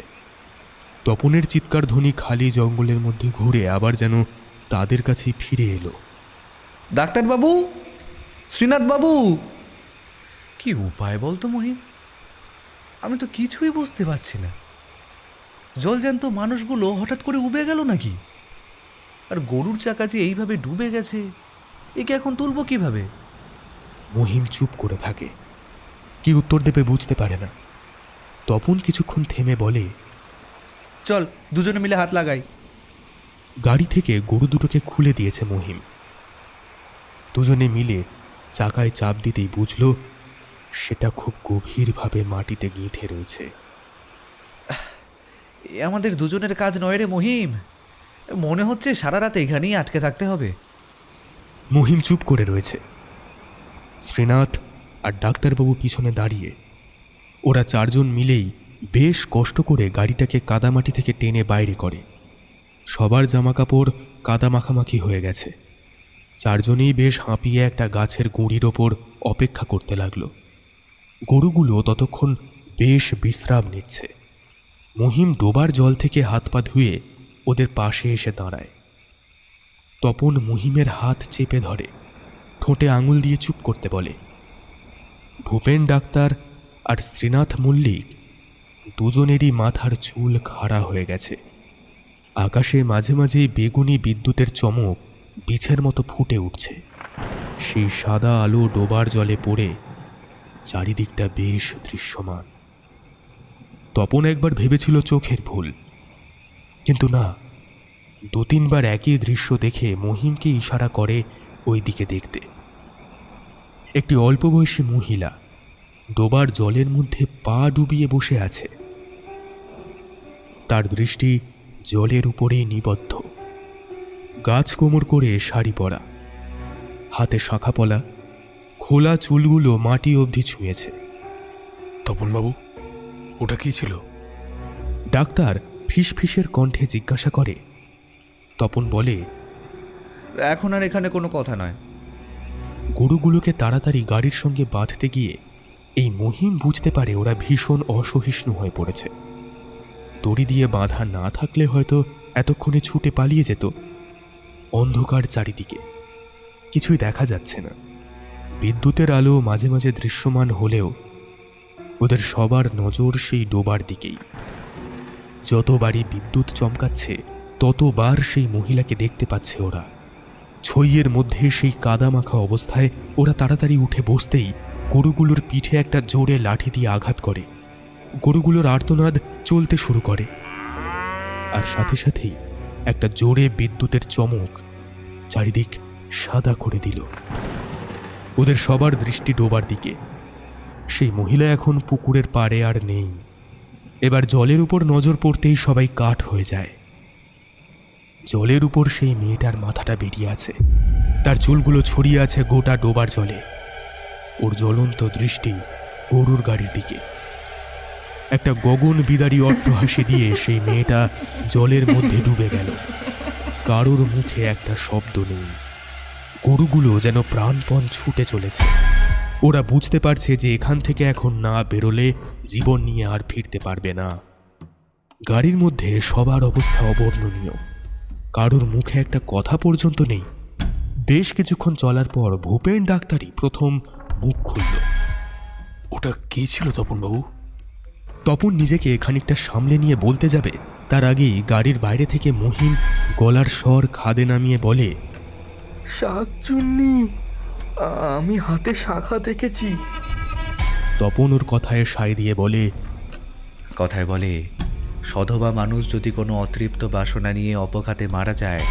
তপনের চিৎকার ধ্বনি খালি জঙ্গলের মধ্যে ঘুরে আবার যেন তাদের কাছেই ফিরে এলো। ডাক্তারবাবু, শ্রীনাথবাবু, কি উপায় বলতো মহিম? আমি তো কিছুই বুঝতে পারছি না। জলজ্যান্ত মানুষগুলো হঠাৎ করে উবে গেল নাকি? আর গরুর চাকা যে এইভাবে ডুবে গেছে, একে এখন তুলবো কিভাবে? মহিম চুপ করে থাকে। কি উত্তর দেবে বুঝতে পারে না। তপন কিছুক্ষণ থেমে বলে, চল দুজনে মিলে হাত লাগাই। গাড়ি থেকে গরু দুটোকে খুলে দিয়েছে মহিম। দুজনে মিলে চাকায় চাপ দিতেই বুঝল সেটা খুব গভীরভাবে মাটিতে গেঁথে রয়েছে। এ আমাদের দুজনের কাজ নয় রে মহিম, মনে হচ্ছে সারা রাত এখানেই আটকে থাকতে হবে। মহিম চুপ করে রয়েছে। শ্রীনাথ আর ডাক্তারবাবু পিছনে দাঁড়িয়ে। ওরা চারজন মিলেই বেশ কষ্ট করে গাড়িটাকে কাদামাটি থেকে টেনে বাইরে করে। সবার জামাকাপড় কাদা মাখামাখি হয়ে গেছে। চারজনেই বেশ হাঁপিয়ে একটা গাছের গুঁড়ির ওপর অপেক্ষা করতে লাগলো। গরুগুলো ততক্ষণ বেশ বিশ্রাম নিচ্ছে। মহিম ডোবার জল থেকে হাত পা ধুয়ে ওদের পাশে এসে দাঁড়ায়। তপন মহিমের হাত চেপে ধরে, ঠোঁটে আঙুল দিয়ে চুপ করতে বলে। ভূপেন ডাক্তার আর শ্রীনাথ মল্লিক দুজনেরই মাথার চুল খাড়া হয়ে গেছে। আকাশে মাঝে মাঝে বেগুনি বিদ্যুতের চমক বিছের মতো ফুটে উঠছে। সেই সাদা আলো ডোবার জলে পড়ে চারিদিকটা বেশ দৃশ্যমান। তপন একবার ভেবেছিল চোখের ভুল, কিন্তু না, দু তিনবার একই দৃশ্য দেখে মহিমকে ইশারা করে ওই দিকে দেখতে। একটি অল্প বয়সী মহিলা ডোবার জলের মধ্যে পা ডুবিয়ে বসে আছে। তার দৃষ্টি জলের উপরেই নিবদ্ধ। গাছ কোমর করে শাড়ি পরা, হাতে শাঁখাপলা, খোলা চুলগুলো মাটি অবধি ছুঁয়েছে। তপনবাবু, ওটা কি ছিল? ডাক্তার ফিসফিসের কণ্ঠে জিজ্ঞাসা করে। তপন বলে, এখন আর এখানে কোনো কথা নয়। গরুগুলোকে তাড়াতাড়ি গাড়ির সঙ্গে বাঁধতে গিয়ে এই মহিম বুঝতে পারে ওরা ভীষণ অসহিষ্ণু হয়ে পড়েছে। দড়ি দিয়ে বাঁধা না থাকলে হয়তো এতক্ষণে ছুটে পালিয়ে যেত। অন্ধকার চারিদিকে, কিছুই দেখা যাচ্ছে না। বিদ্যুতের আলো মাঝে মাঝে দৃশ্যমান হলেও ওদের সবার নজর সেই ডোবার দিকেই। যতবারই বিদ্যুৎ চমকাচ্ছে ততবার সেই মহিলাকে দেখতে পাচ্ছে ওরা। ছইয়ের মধ্যে সেই কাদা মাখা অবস্থায় ওরা তাড়াতাড়ি উঠে বসতেই গরুগুলোর পিঠে একটা জোরে লাঠি দিয়ে আঘাত করে। গরুগুলোর আর্তনাদ চলতে শুরু করে, আর সাথে সাথেই একটা জোরে বিদ্যুতের চমক চারিদিক সাদা করে দিল। ওদের সবার দৃষ্টি ডোবার দিকে। সেই মহিলা এখন পুকুরের পাড়ে আর নেই। এবার জলের উপর নজর পড়তেই সবাই কাঠ হয়ে যায়। জলের উপর সেই মেয়েটার মাথাটা বেরিয়ে আছে, তার চুলগুলো ছড়িয়ে আছে গোটা ডোবার জলে। ওর জ্বলন্ত দৃষ্টি গরুর গাড়ির দিকে। একটা গগন বিদারী অট্টহাসি দিয়ে সেই মেয়েটা জলের মধ্যে ডুবে গেল। কারোর মুখে একটা শব্দ নেই। গরুগুলো যেন প্রাণপণ ছুটে চলেছে। ওরা বুঝতে পারছে যে এখান থেকে এখন না বেরোলে জীবন নিয়ে আর ফিরতে পারবে না। গাড়ির মধ্যে সবার অবস্থা অবর্ণনীয়। কারোর মুখে একটা কথা পর্যন্ত নেই। বেশ কিছুক্ষণ চলার পর ভূপেন ডাক্তারই প্রথম মুখ খুলল। ওটা কি ছিল তপনবাবু? তপন নিজেকে খানিকটা সামলে নিয়ে বলতে যাবে, তার আগেই গাড়ির বাইরে থেকে মহিম গলার স্বর খাদে নামিয়ে বলে, শাকচুন্নি, আমি হাতে শাখা দেখেছি। তপন ওর কথায় সায় দিয়ে বলে, কথায় বলে সধবা মানুষ যদি কোনো অতৃপ্ত বাসনা নিয়ে অপঘাতে মারা যায়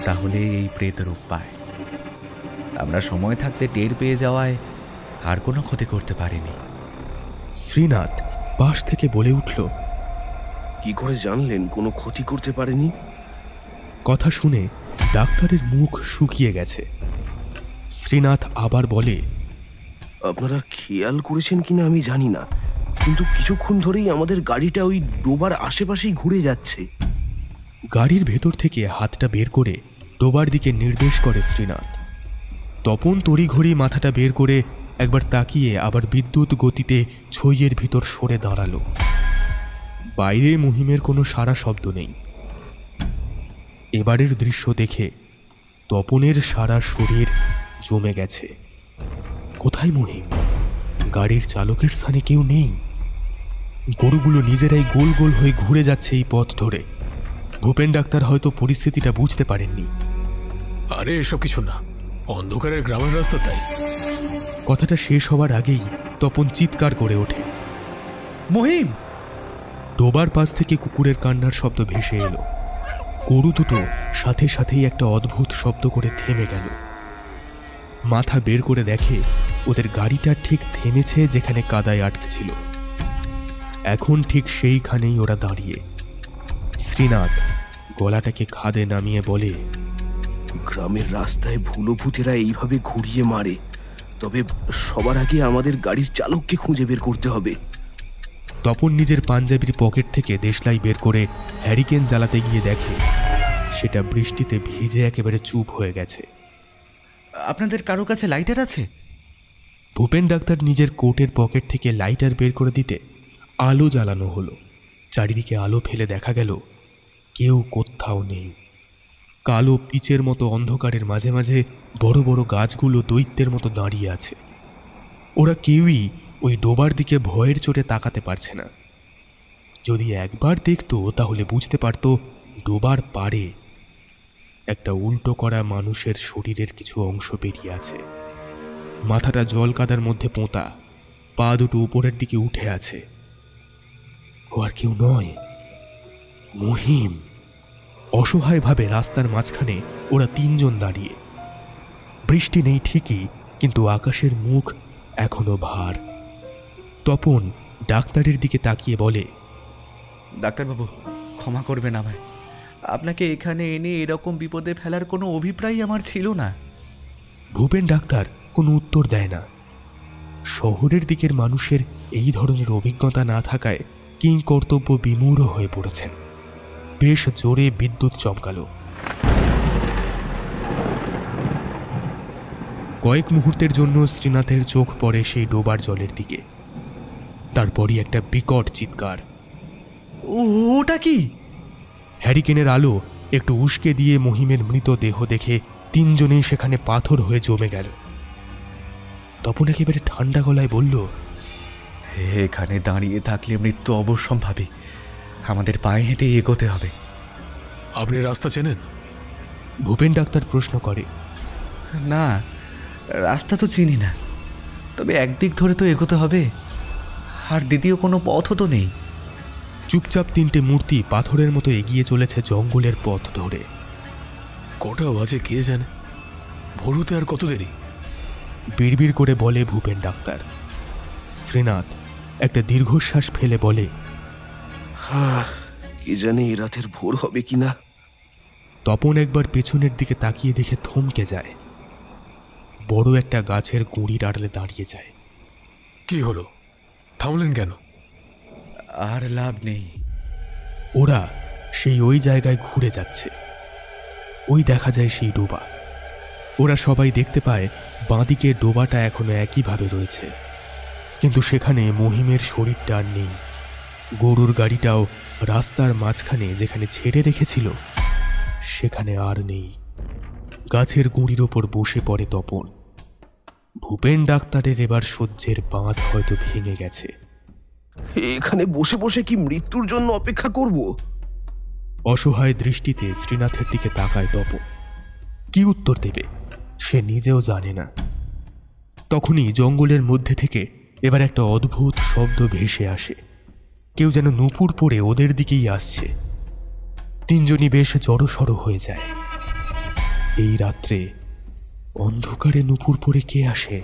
তাহলে এই প্রেতরূপ পায়। আমরা সময় থাকতে টের পেয়ে যাওয়ায় আর কোনো ক্ষতি করতে পারিনি। শ্রীনাথ পাশ থেকে বলে উঠল, কি করে জানলেন কোনো ক্ষতি করতে পারেনি? কথা শুনে ডাক্তারের মুখ শুকিয়ে গেছে। শ্রীনাথ আবার বলে, আপনারা খেয়াল করেছেন কিনা আমি জানি না, কিন্তু কিছুক্ষণ ধরেই আমাদের গাড়িটা ওই ডোবার আশেপাশেই ঘুরে যাচ্ছে। গাড়ির ভেতর থেকে হাতটা বের করে ডোবার দিকে নির্দেশ করে শ্রীনাথ। তপন তড়িঘড়ি মাথাটা বের করে একবার তাকিয়ে আবার বিদ্যুৎ গতিতে ছইয়ের ভিতর সরে দাঁড়ালো। বাইরে মহিমের কোনো সারা শব্দ নেই। এবারের দৃশ্য দেখে তপনের সারা শরীর জমে গেছে। কোথায় মহিম? গাড়ির চালকের স্থানে কেউ নেই। গরুগুলো নিজেরাই গোল গোল হয়ে ঘুরে যাচ্ছে এই পথ ধরে। ভূপেন ডাক্তার হয়তো পরিস্থিতিটা বুঝতে পারেননি। আরে এসব কিছু না, অন্ধকারের গ্রামের রাস্তা তাই। কথাটা শেষ হওয়ার আগেই তপন চিৎকার করে ওঠে, মহিম! ডোবার পাশ থেকে কুকুরের কান্নার শব্দ ভেসে এলো। গরু দুটো সাথে সাথেই একটা অদ্ভুত শব্দ করে থেমে গেল। মাথা বের করে দেখে ওদের গাড়িটা ঠিক থেমেছে যেখানে কাদায় আটকে ছিল। এখন ঠিক সেইখানেই ওরা দাঁড়িয়ে। শ্রীনাথ গলাটাকে খাদে নামিয়ে বলে, গ্রামের রাস্তায় ভুলো ভূতেরা এইভাবে ঘুরিয়ে মারে, তবে সবার আগে আমাদের গাড়ির চালককে খুঁজে বের করতে হবে। তপন নিজের পাঞ্জাবির পকেট থেকে দেশলাই বের করে হ্যারিকেন জ্বালাতে গিয়ে দেখে সেটা বৃষ্টিতে ভিজে একেবারে চুপ হয়ে গেছে। আপনাদের কারো কাছে লাইটার আছে? ভূপেন ডাক্তার নিজের কোটের পকেট থেকে লাইটার বের করে দিতে আলো জ্বালানো হলো। চারিদিকে আলো ফেলে দেখা গেল কেউ কোথাও নেই। কালো পিচের মতো অন্ধকারের মাঝে মাঝে বড় বড় গাছগুলো দৈত্যের মতো দাঁড়িয়ে আছে। ওরা কেউই ওই ডোবার দিকে ভয়ের চোটে তাকাতে পারছে না। যদি একবার দেখতো তাহলে বুঝতে পারত ডোবার পাড়ে একটা উল্টো করা মানুষের শরীরের কিছু অংশ বেরিয়ে আছে। মাথাটা জল কাদার মধ্যে পোঁতা, পা দুটো উপরের দিকে উঠে আছে। ও আর কেউ নয়, মহিম। অসহায়ভাবে রাস্তার মাঝখানে ওরা তিনজন দাঁড়িয়ে। বৃষ্টি নেই ঠিকই, কিন্তু আকাশের মুখ এখনো ভার। তপন ডাক্তারের দিকে তাকিয়ে বলে, ডাক্তারবাবু, ক্ষমা করবেন আমায়। আপনাকে এখানে এনে এরকম বিপদে ফেলার কোনো অভিপ্রায় আমার ছিল না। ভূপেন ডাক্তার কোনো উত্তর দেয় না। শহরের দিকের মানুষের এই ধরনের অভিজ্ঞতা না থাকায় কিং কর্তব্য বিমূঢ় হয়ে পড়েছেন। বেশ জোরে বিদ্যুৎ চমকালো। কয়েক মুহূর্তের জন্য শ্রীনাথের চোখ পড়ে সেই ডোবার জলের দিকে। তারপরই একটা বিকট চিৎকার। ওটা কি? হ্যারিকেনের আলো একটু উস্কে দিয়ে মহিমের মৃতদেহ দেখে তিনজনেই সেখানে পাথর হয়ে জমে গেল। তপন একেবারে ঠান্ডা গলায় বলল, এখানে দাঁড়িয়ে থাকলে মৃত্যু অবশ্যম্ভাবী। আমাদের পায়ে হেঁটে এগোতে হবে। আপনি রাস্তা চেনেন? ভূপেন ডাক্তার প্রশ্ন করে। না, রাস্তা তো চিনি না, তবে একদিক ধরে তো এগোতে হবে, আর দ্বিতীয় কোনো পথও তো নেই। চুপচাপ তিনটে মূর্তি পাথরের মতো এগিয়ে চলেছে জঙ্গলের পথ ধরে। কটা বাজে কে জানে, ভোরুতে আর কত দেরি? বিড়বিড় করে বলে ভূপেন ডাক্তার। শ্রীনাথ একটা দীর্ঘশ্বাস ফেলে বলে, কে জানে এ রাতের ভোর হবে কিনা। তপন একবার পেছনের দিকে তাকিয়ে দেখে থমকে যায়। বড় একটা গাছের গুঁড়ির আড়ালে দাঁড়িয়ে যায়। কি হলো, থামলেন কেন? আর লাভ নেই। ওরা সেই ওই জায়গায় ঘুরে যাচ্ছে। ওই দেখা যায় সেই ডোবা। ওরা সবাই দেখতে পায় বাঁদিকে ডোবাটা এখনো একইভাবে রয়েছে, কিন্তু সেখানে মহিমের শরীরটা আর নেই। গরুর গাড়িটাও রাস্তার মাঝখানে যেখানে ছেড়ে রেখেছিল সেখানে আর নেই। গাছের গুঁড়ির ওপর বসে পড়ে তপন। ভূপেন ডাক্তারের এবার সহ্যের বাঁধ হয়তো ভেঙে গেছে। এখানে বসে বসে কি মৃত্যুর জন্য অপেক্ষা করব? অসহায় দৃষ্টিতে শ্রীনাথের দিকে তাকায় তপন। কি উত্তর দেবে সে নিজেও জানে না। তখনই জঙ্গলের মধ্যে থেকে এবার একটা অদ্ভুত শব্দ ভেসে আসে। কেউ যেন নুপুর পরে ওদের দিকেই আসছে। তিনজনই বেশ জড়সড় হয়ে যায়। এই রাত্রে অন্ধকারে নুপুর পরে কে আসে?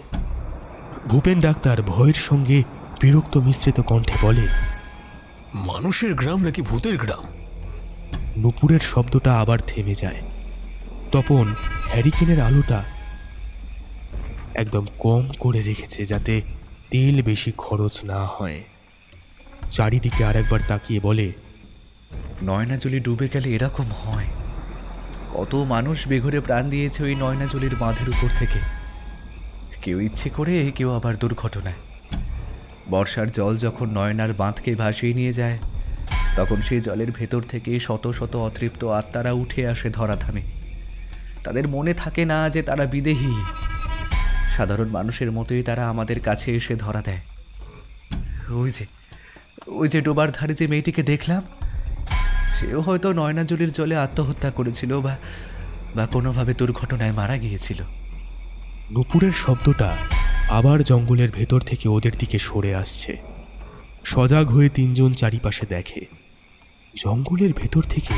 ভূপেন ডাক্তার ভয়ের সঙ্গে বিরক্ত মিশ্রিত কণ্ঠে বলে, মানুষের গ্রাম নাকি ভূতের গ্রাম? নুপুরের শব্দটা আবার থেমে যায়। তপন হ্যারিকেনের আলোটা একদম কম করে রেখেছে যাতে তেল বেশি খরচ না হয়। চারিদিকে আরেকবার তাকিয়ে বলে, নয়নাজলি ডুবে গেলে এরকম হয়। কত মানুষ বেঘরে প্রাণ দিয়েছে ওই নয়নাজলির বাঁধের উপর থেকে। কেউ ইচ্ছে করে, কেউ আবার দুর্ঘটনায়। বর্ষার জল যখন নয়নার বাঁধকে ভাসিয়ে নিয়ে যায়, তখন সেই জলের ভেতর থেকে শত শত অতৃপ্ত আত্মারা উঠে আসে ধরাধামে। তাদের মনে থাকে না যে তারা বিদেহী। সাধারণ মানুষের মতোই তারা আমাদের কাছে এসে ধরা দেয়। ওই যে ডোবার ধারে যে মেয়েটিকে দেখলাম, সেও হয়তো নয়নাজলির জলে আত্মহত্যা করেছিল বা কোনোভাবে দুর্ঘটনায় মারা গিয়েছিল। নুপুরের শব্দটা আবার জঙ্গলের ভেতর থেকে ওদের দিকে সরে আসছে। সজাগ হয়ে তিনজন চারিপাশে দেখে। জঙ্গলের ভেতর থেকে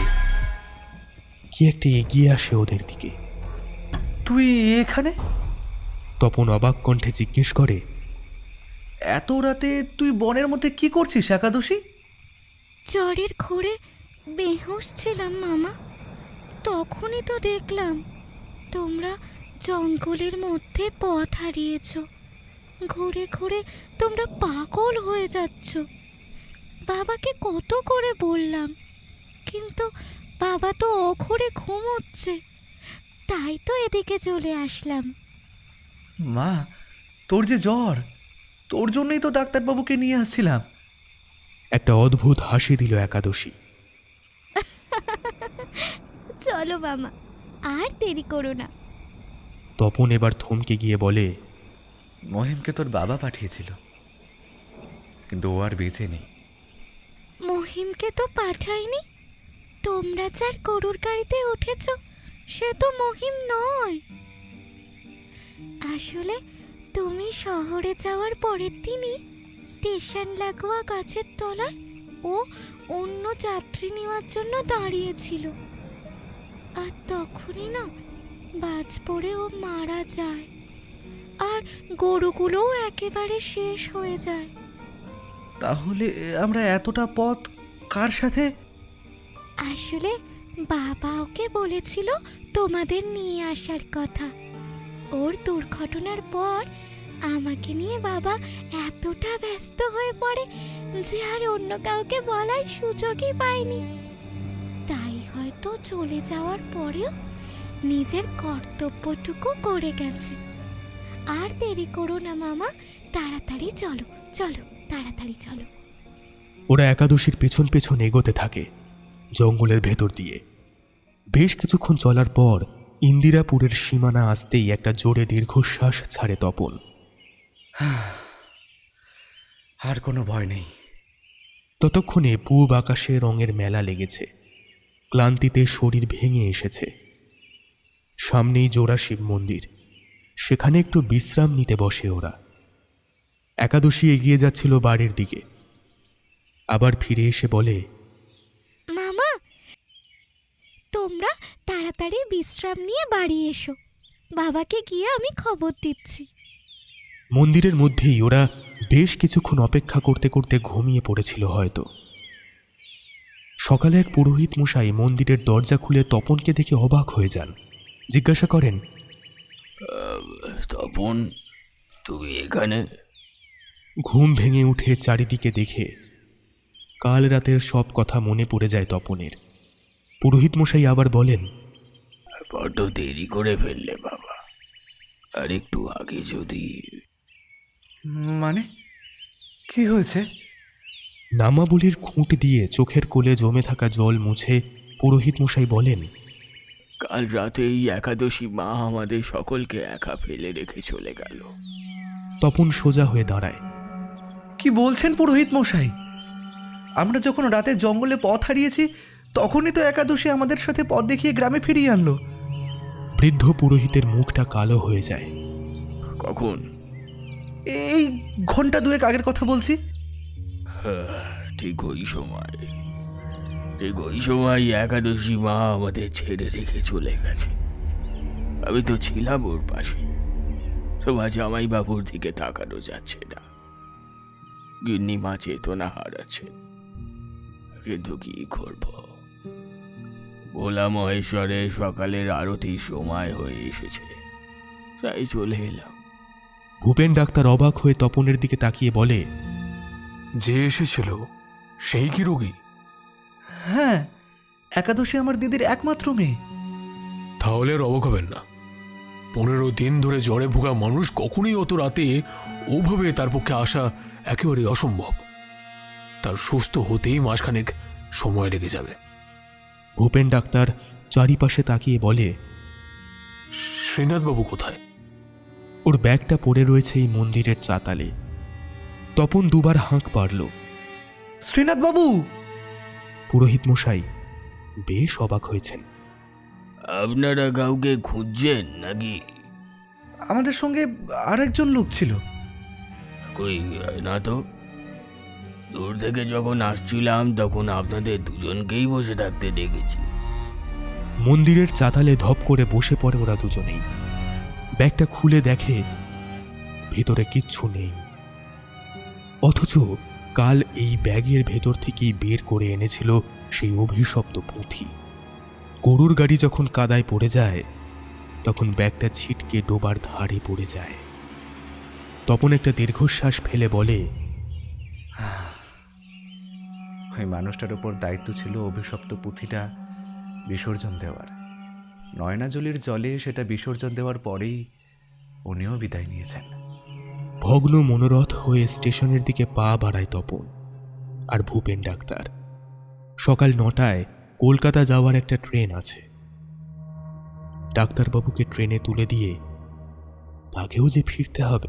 কি একটা এগিয়ে আসে ওদের দিকে। তুই এখানে? তপন অবাক কণ্ঠে জিজ্ঞেস করে, এত রাতে তুই বনের মধ্যে কি করছিস একাদশী? জ্বরের ঘোরে বেহুশ ছিলাম মামা, তখনই তো দেখলাম তোমরা জঙ্গলের মধ্যে পথ হারিয়েছ। ঘুরে ঘুরে তোমরা পাগল হয়ে যাচ্ছ। বাবাকে কত করে বললাম, কিন্তু বাবা তো অঘরে ঘুমোচ্ছে, তাই তো এদিকে চলে আসলাম। মা, তোর যে জ্বর, তোর জন্যই তো ডাক্তারবাবুকে নিয়ে আসছিলাম। একটা অদ্ভুত হাসি দিল একাদশী। চলো মামা, আর দেরি করো না। তপন এবার থমকে গিয়ে বলে, মহিমকে তোর বাবা পাঠিয়েছিল, কিন্তু ও আর বেঁচে নেই। মহিমকে তো পাঠাইনি, তোমরা যার গরুর গাড়িতে উঠেছ সে তো মহিম নয়। আসলে তুমি শহরে যাওয়ার পরের দিনই স্টেশন লাগোয়া গাছের তলায় ও অন্য যাত্রী নেওয়ার জন্য দাঁড়িয়েছিল, আর তখনই না বাজ পড়ে ও মারা যায়, আর গরুগুলোও একেবারে শেষ হয়ে যায়। তাহলে আমরা এতটা পথ কার সাথে? আসলে বাবা ওকে বলেছিল তোমাদের নিয়ে আসার কথা। ওর দুর্ঘটনার পর আমাকে নিয়ে বাবা এতটা ব্যস্ত হয়ে পড়ে যে আর অন্য কাউকে বলার সুযোগই পায়নি। তাই হয়তো চলে যাওয়ার পরেও নিজের কর্তব্যটুকু করে গেছে। আর দেরি করো না মামা, তাড়াতাড়ি চলো, চলো তাড়াতাড়ি চলো। ওরা একাদশীর পেছন পেছন এগোতে থাকে জঙ্গলের ভেতর দিয়ে। বেশ কিছুক্ষণ চলার পর ইন্দিরাপুরের সীমানা আসতেই একটা জোরে দীর্ঘশ্বাস ছাড়ে তপন। আর কোনো ভয় নেই। ততক্ষণে পূব আকাশে রঙের মেলা লেগেছে, ক্লান্তিতে শরীর ভেঙে এসেছে। সামনেই জোড়া শিব মন্দির, সেখানে একটু বিশ্রাম নিতে বসে ওরা। একাদশী এগিয়ে যাচ্ছিল বাড়ির দিকে, আবার ফিরে এসে বলে, মামা তোমরা তাড়াতাড়ি বিশ্রাম নিয়ে বাড়ি এসো, বাবাকে গিয়ে আমি খবর দিচ্ছি। মন্দিরের মধ্যেই ওরা বেশ কিছুক্ষণ অপেক্ষা করতে করতে ঘুমিয়ে পড়েছিল হয়তো। সকালে এক পুরোহিত মশাই মন্দিরের দরজা খুলে তপনকে দেখে অবাক হয়ে যান। জিজ্ঞাসা করেন, তপন, তুমি এখানে? ঘুম ভেঙে উঠে চারিদিকে দেখে কাল রাতের সব কথা মনে পড়ে যায় তপনের। পুরোহিত মশাই আবার বলেন, বড্ড দেরি করে ফেললে বাবা, আর একটু আগে যদি। মানে কি হয়েছে? নামাবলির খুঁট দিয়ে চোখের কোলে জমে থাকা জল মুছে পুরোহিত মশাই বলেন, কাল রাতেই একাদশী মা আমাদের সকলকে একা ফেলে রেখে চলে গেল। তপন সোজা হয়ে দাঁড়ায়। কি বলছেন পুরোহিত মশাই? আমরা যখন রাতে জঙ্গলে পথ হারিয়েছি তখনই তো একাদশী আমাদের সাথে পথ দেখিয়ে গ্রামে ফিরিয়ে আনলো। বৃদ্ধ পুরোহিতের মুখটা কালো হয়ে যায়। কখন? এই ঘন্টা দুয়েক আগের কথা বলছি। ঠিক ওই সময় একাদশী মা আমাদের ছেড়ে রেখে চলে গেছে। আমি তো ছিলাম ওর পাশে, তোমার জামাই বাবুর দিকে তাকানো যাচ্ছে না, গিন্নিমা চেতনা হারাচ্ছে, কিন্তু কি করব? ভোলা মহেশ্বরের সকালের আরতির সময় হয়ে এসেছে, তাই চলে এলাম। ভূপেন ডাক্তার অবাক হয়ে তপনের দিকে তাকিয়ে বলে, যে এসেছিল সেই কি রোগী? হ্যাঁ, একাদশী আমার দিদির একমাত্র মেয়ে। তাহলে আর অবাক হবেন না। 15 দিন ধরে জ্বরে ভোগা মানুষ কখনোই অত রাতে ওভাবে তার পক্ষে আসা একেবারে অসম্ভব। তার সুস্থ হতেই মাসখানেক সময় লেগে যাবে। ভূপেন ডাক্তার চারিপাশে তাকিয়ে বলে, শ্রীনাথবাবু কোথায়? ওর ব্যাগটা পড়ে রয়েছে এই মন্দিরের চাতালে। তপন দুবার হাঁক পারল, শ্রীনাথবাবু! পুরোহিত মশাই বেশ অবাক হয়েছেন। আপনারা কাউকে খুঁজছেন নাকি? আমাদের সঙ্গে আরেকজন লোক ছিল। কই না তো, দূর থেকে যখন আসছিলাম তখন আপনাদের দুজনকেই বসে থাকতে দেখেছি। মন্দিরের চাতালে ধপ করে বসে পড়ে ওরা দুজনেই। ব্যাগটা খুলে দেখে ভেতরে কিচ্ছু নেই। অথচ কাল এই ব্যাগের ভেতর থেকেই বের করে এনেছিল সেই অভিশপ্ত পুঁথি। গরুর গাড়ি যখন কাদায় পড়ে যায় তখন ব্যাগটা ছিটকে ডোবার ধারে পড়ে যায়। তপন একটা দীর্ঘশ্বাস ফেলে বলে, ওই মানুষটার উপর দায়িত্ব ছিল অভিশপ্ত পুঁথিটা বিসর্জন দেওয়ার। নয়নাজলির জলে সেটা বিসর্জন দেওয়ার পরেই উনিও বিদায় নিয়েছেন। ভগ্ন মনোরথ হয়ে স্টেশনের দিকে পা বাড়ায় তপন আর ভূপেন ডাক্তার। সকাল 9টায় কলকাতা যাওয়ার একটা ট্রেন আছে। ডাক্তারবাবুকে ট্রেনে তুলে দিয়ে তাকেও যে ফিরতে হবে।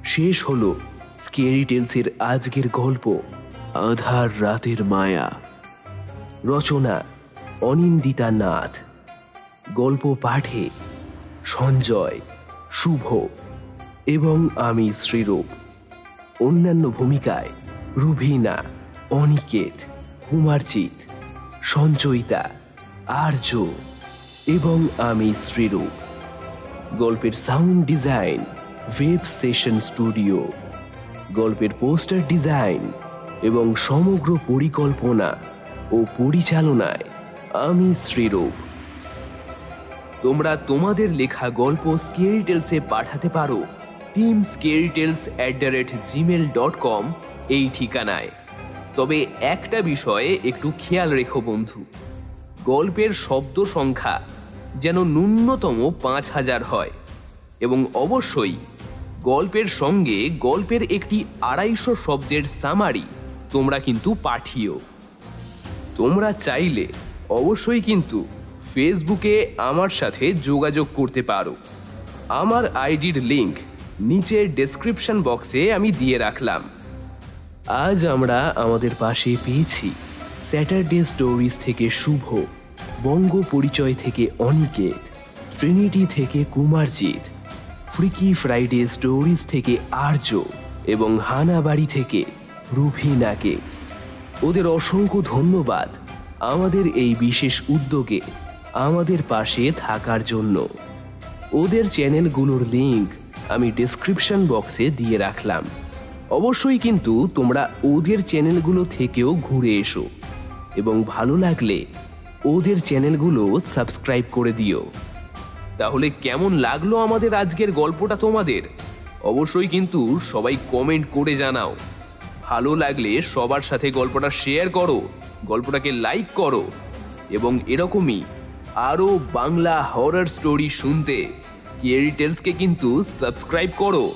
শেষ হলো স্কেরি টেলসের আজকের গল্প আধার রাতের মায়া। রচনা অনিন্দিতা নাথ। গল্প পাঠে সঞ্জয়, শুভ এবং আমি শ্রীরূপ। অন্যান্য ভূমিকায় রুভিনা, অনিকেত, কুমারজিৎ, সঞ্চয়িতা, আর্য এবং আমি শ্রীরূপ। গল্পের sound design web session studio. গল্পের পোস্টার ডিজাইন এবং সমগ্র পরিকল্পনা ও পরিচালনায় আমি শ্রীরূপ। তোমরা তোমাদের লেখা গল্প স্কেরি টেলসে পাঠাতে পারো teamscarytales@gmail.com এই ঠিকানায়। তবে একটা বিষয়ে একটু খেয়াল রেখো বন্ধু, গল্পের শব্দ সংখ্যা যেন ন্যূনতম 5000 হয় এবং অবশ্যই গল্পের সঙ্গে গল্পের একটি 250 শব্দের সামারি তোমরা কিন্তু পাঠিও। তোমরা চাইলে অবশ্যই কিন্তু ফেসবুকে আমার সাথে যোগাযোগ করতে পারো। আমার আইডির লিংক নিচের ডেসক্রিপশন বক্সে আমি দিয়ে রাখলাম। আজ আমরা আমাদের পাশে পেয়েছি স্যাটারডে স্টোরিজ থেকে শুভ, বঙ্গ পরিচয় থেকে অনিকেত, ট্রিনিটি থেকে কুমারজিৎ, ফ্রিকি ফ্রাইডে স্টোরিজ থেকে আর্য এবং হানাবাড়ি থেকে রুফিনাকে। ওদের অসংখ্য ধন্যবাদ আমাদের এই বিশেষ উদ্যোগে আমাদের পাশে থাকার জন্য। ওদের চ্যানেলগুলোর লিংক আমি ডেসক্রিপশন বক্সে দিয়ে রাখলাম। অবশ্যই কিন্তু তোমরা ওদের চ্যানেলগুলো থেকেও ঘুরে এসো এবং ভালো লাগলে ওদের চ্যানেলগুলো সাবস্ক্রাইব করে দিও। তাহলে কেমন লাগলো আমাদের আজকের গল্পটা তোমাদের? অবশ্যই কিন্তু সবাই কমেন্ট করে জানাও। ভালো লাগলে সবার সাথে গল্পটা শেয়ার করো, গল্পটাকে লাইক করো এবং এরকমই আরও বাংলা হরর স্টোরি শুনতে স্কেরি টেলসকে কিন্তু সাবস্ক্রাইব করো।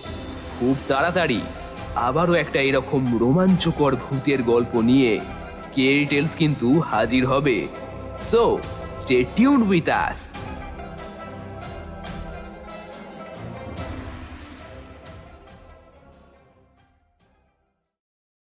খুব তাড়াতাড়ি আবারও একটা এরকম রোমাঞ্চকর ভূতের গল্প নিয়ে স্কেরি টেলস কিন্তু হাজির হবে। So stay tuned with us.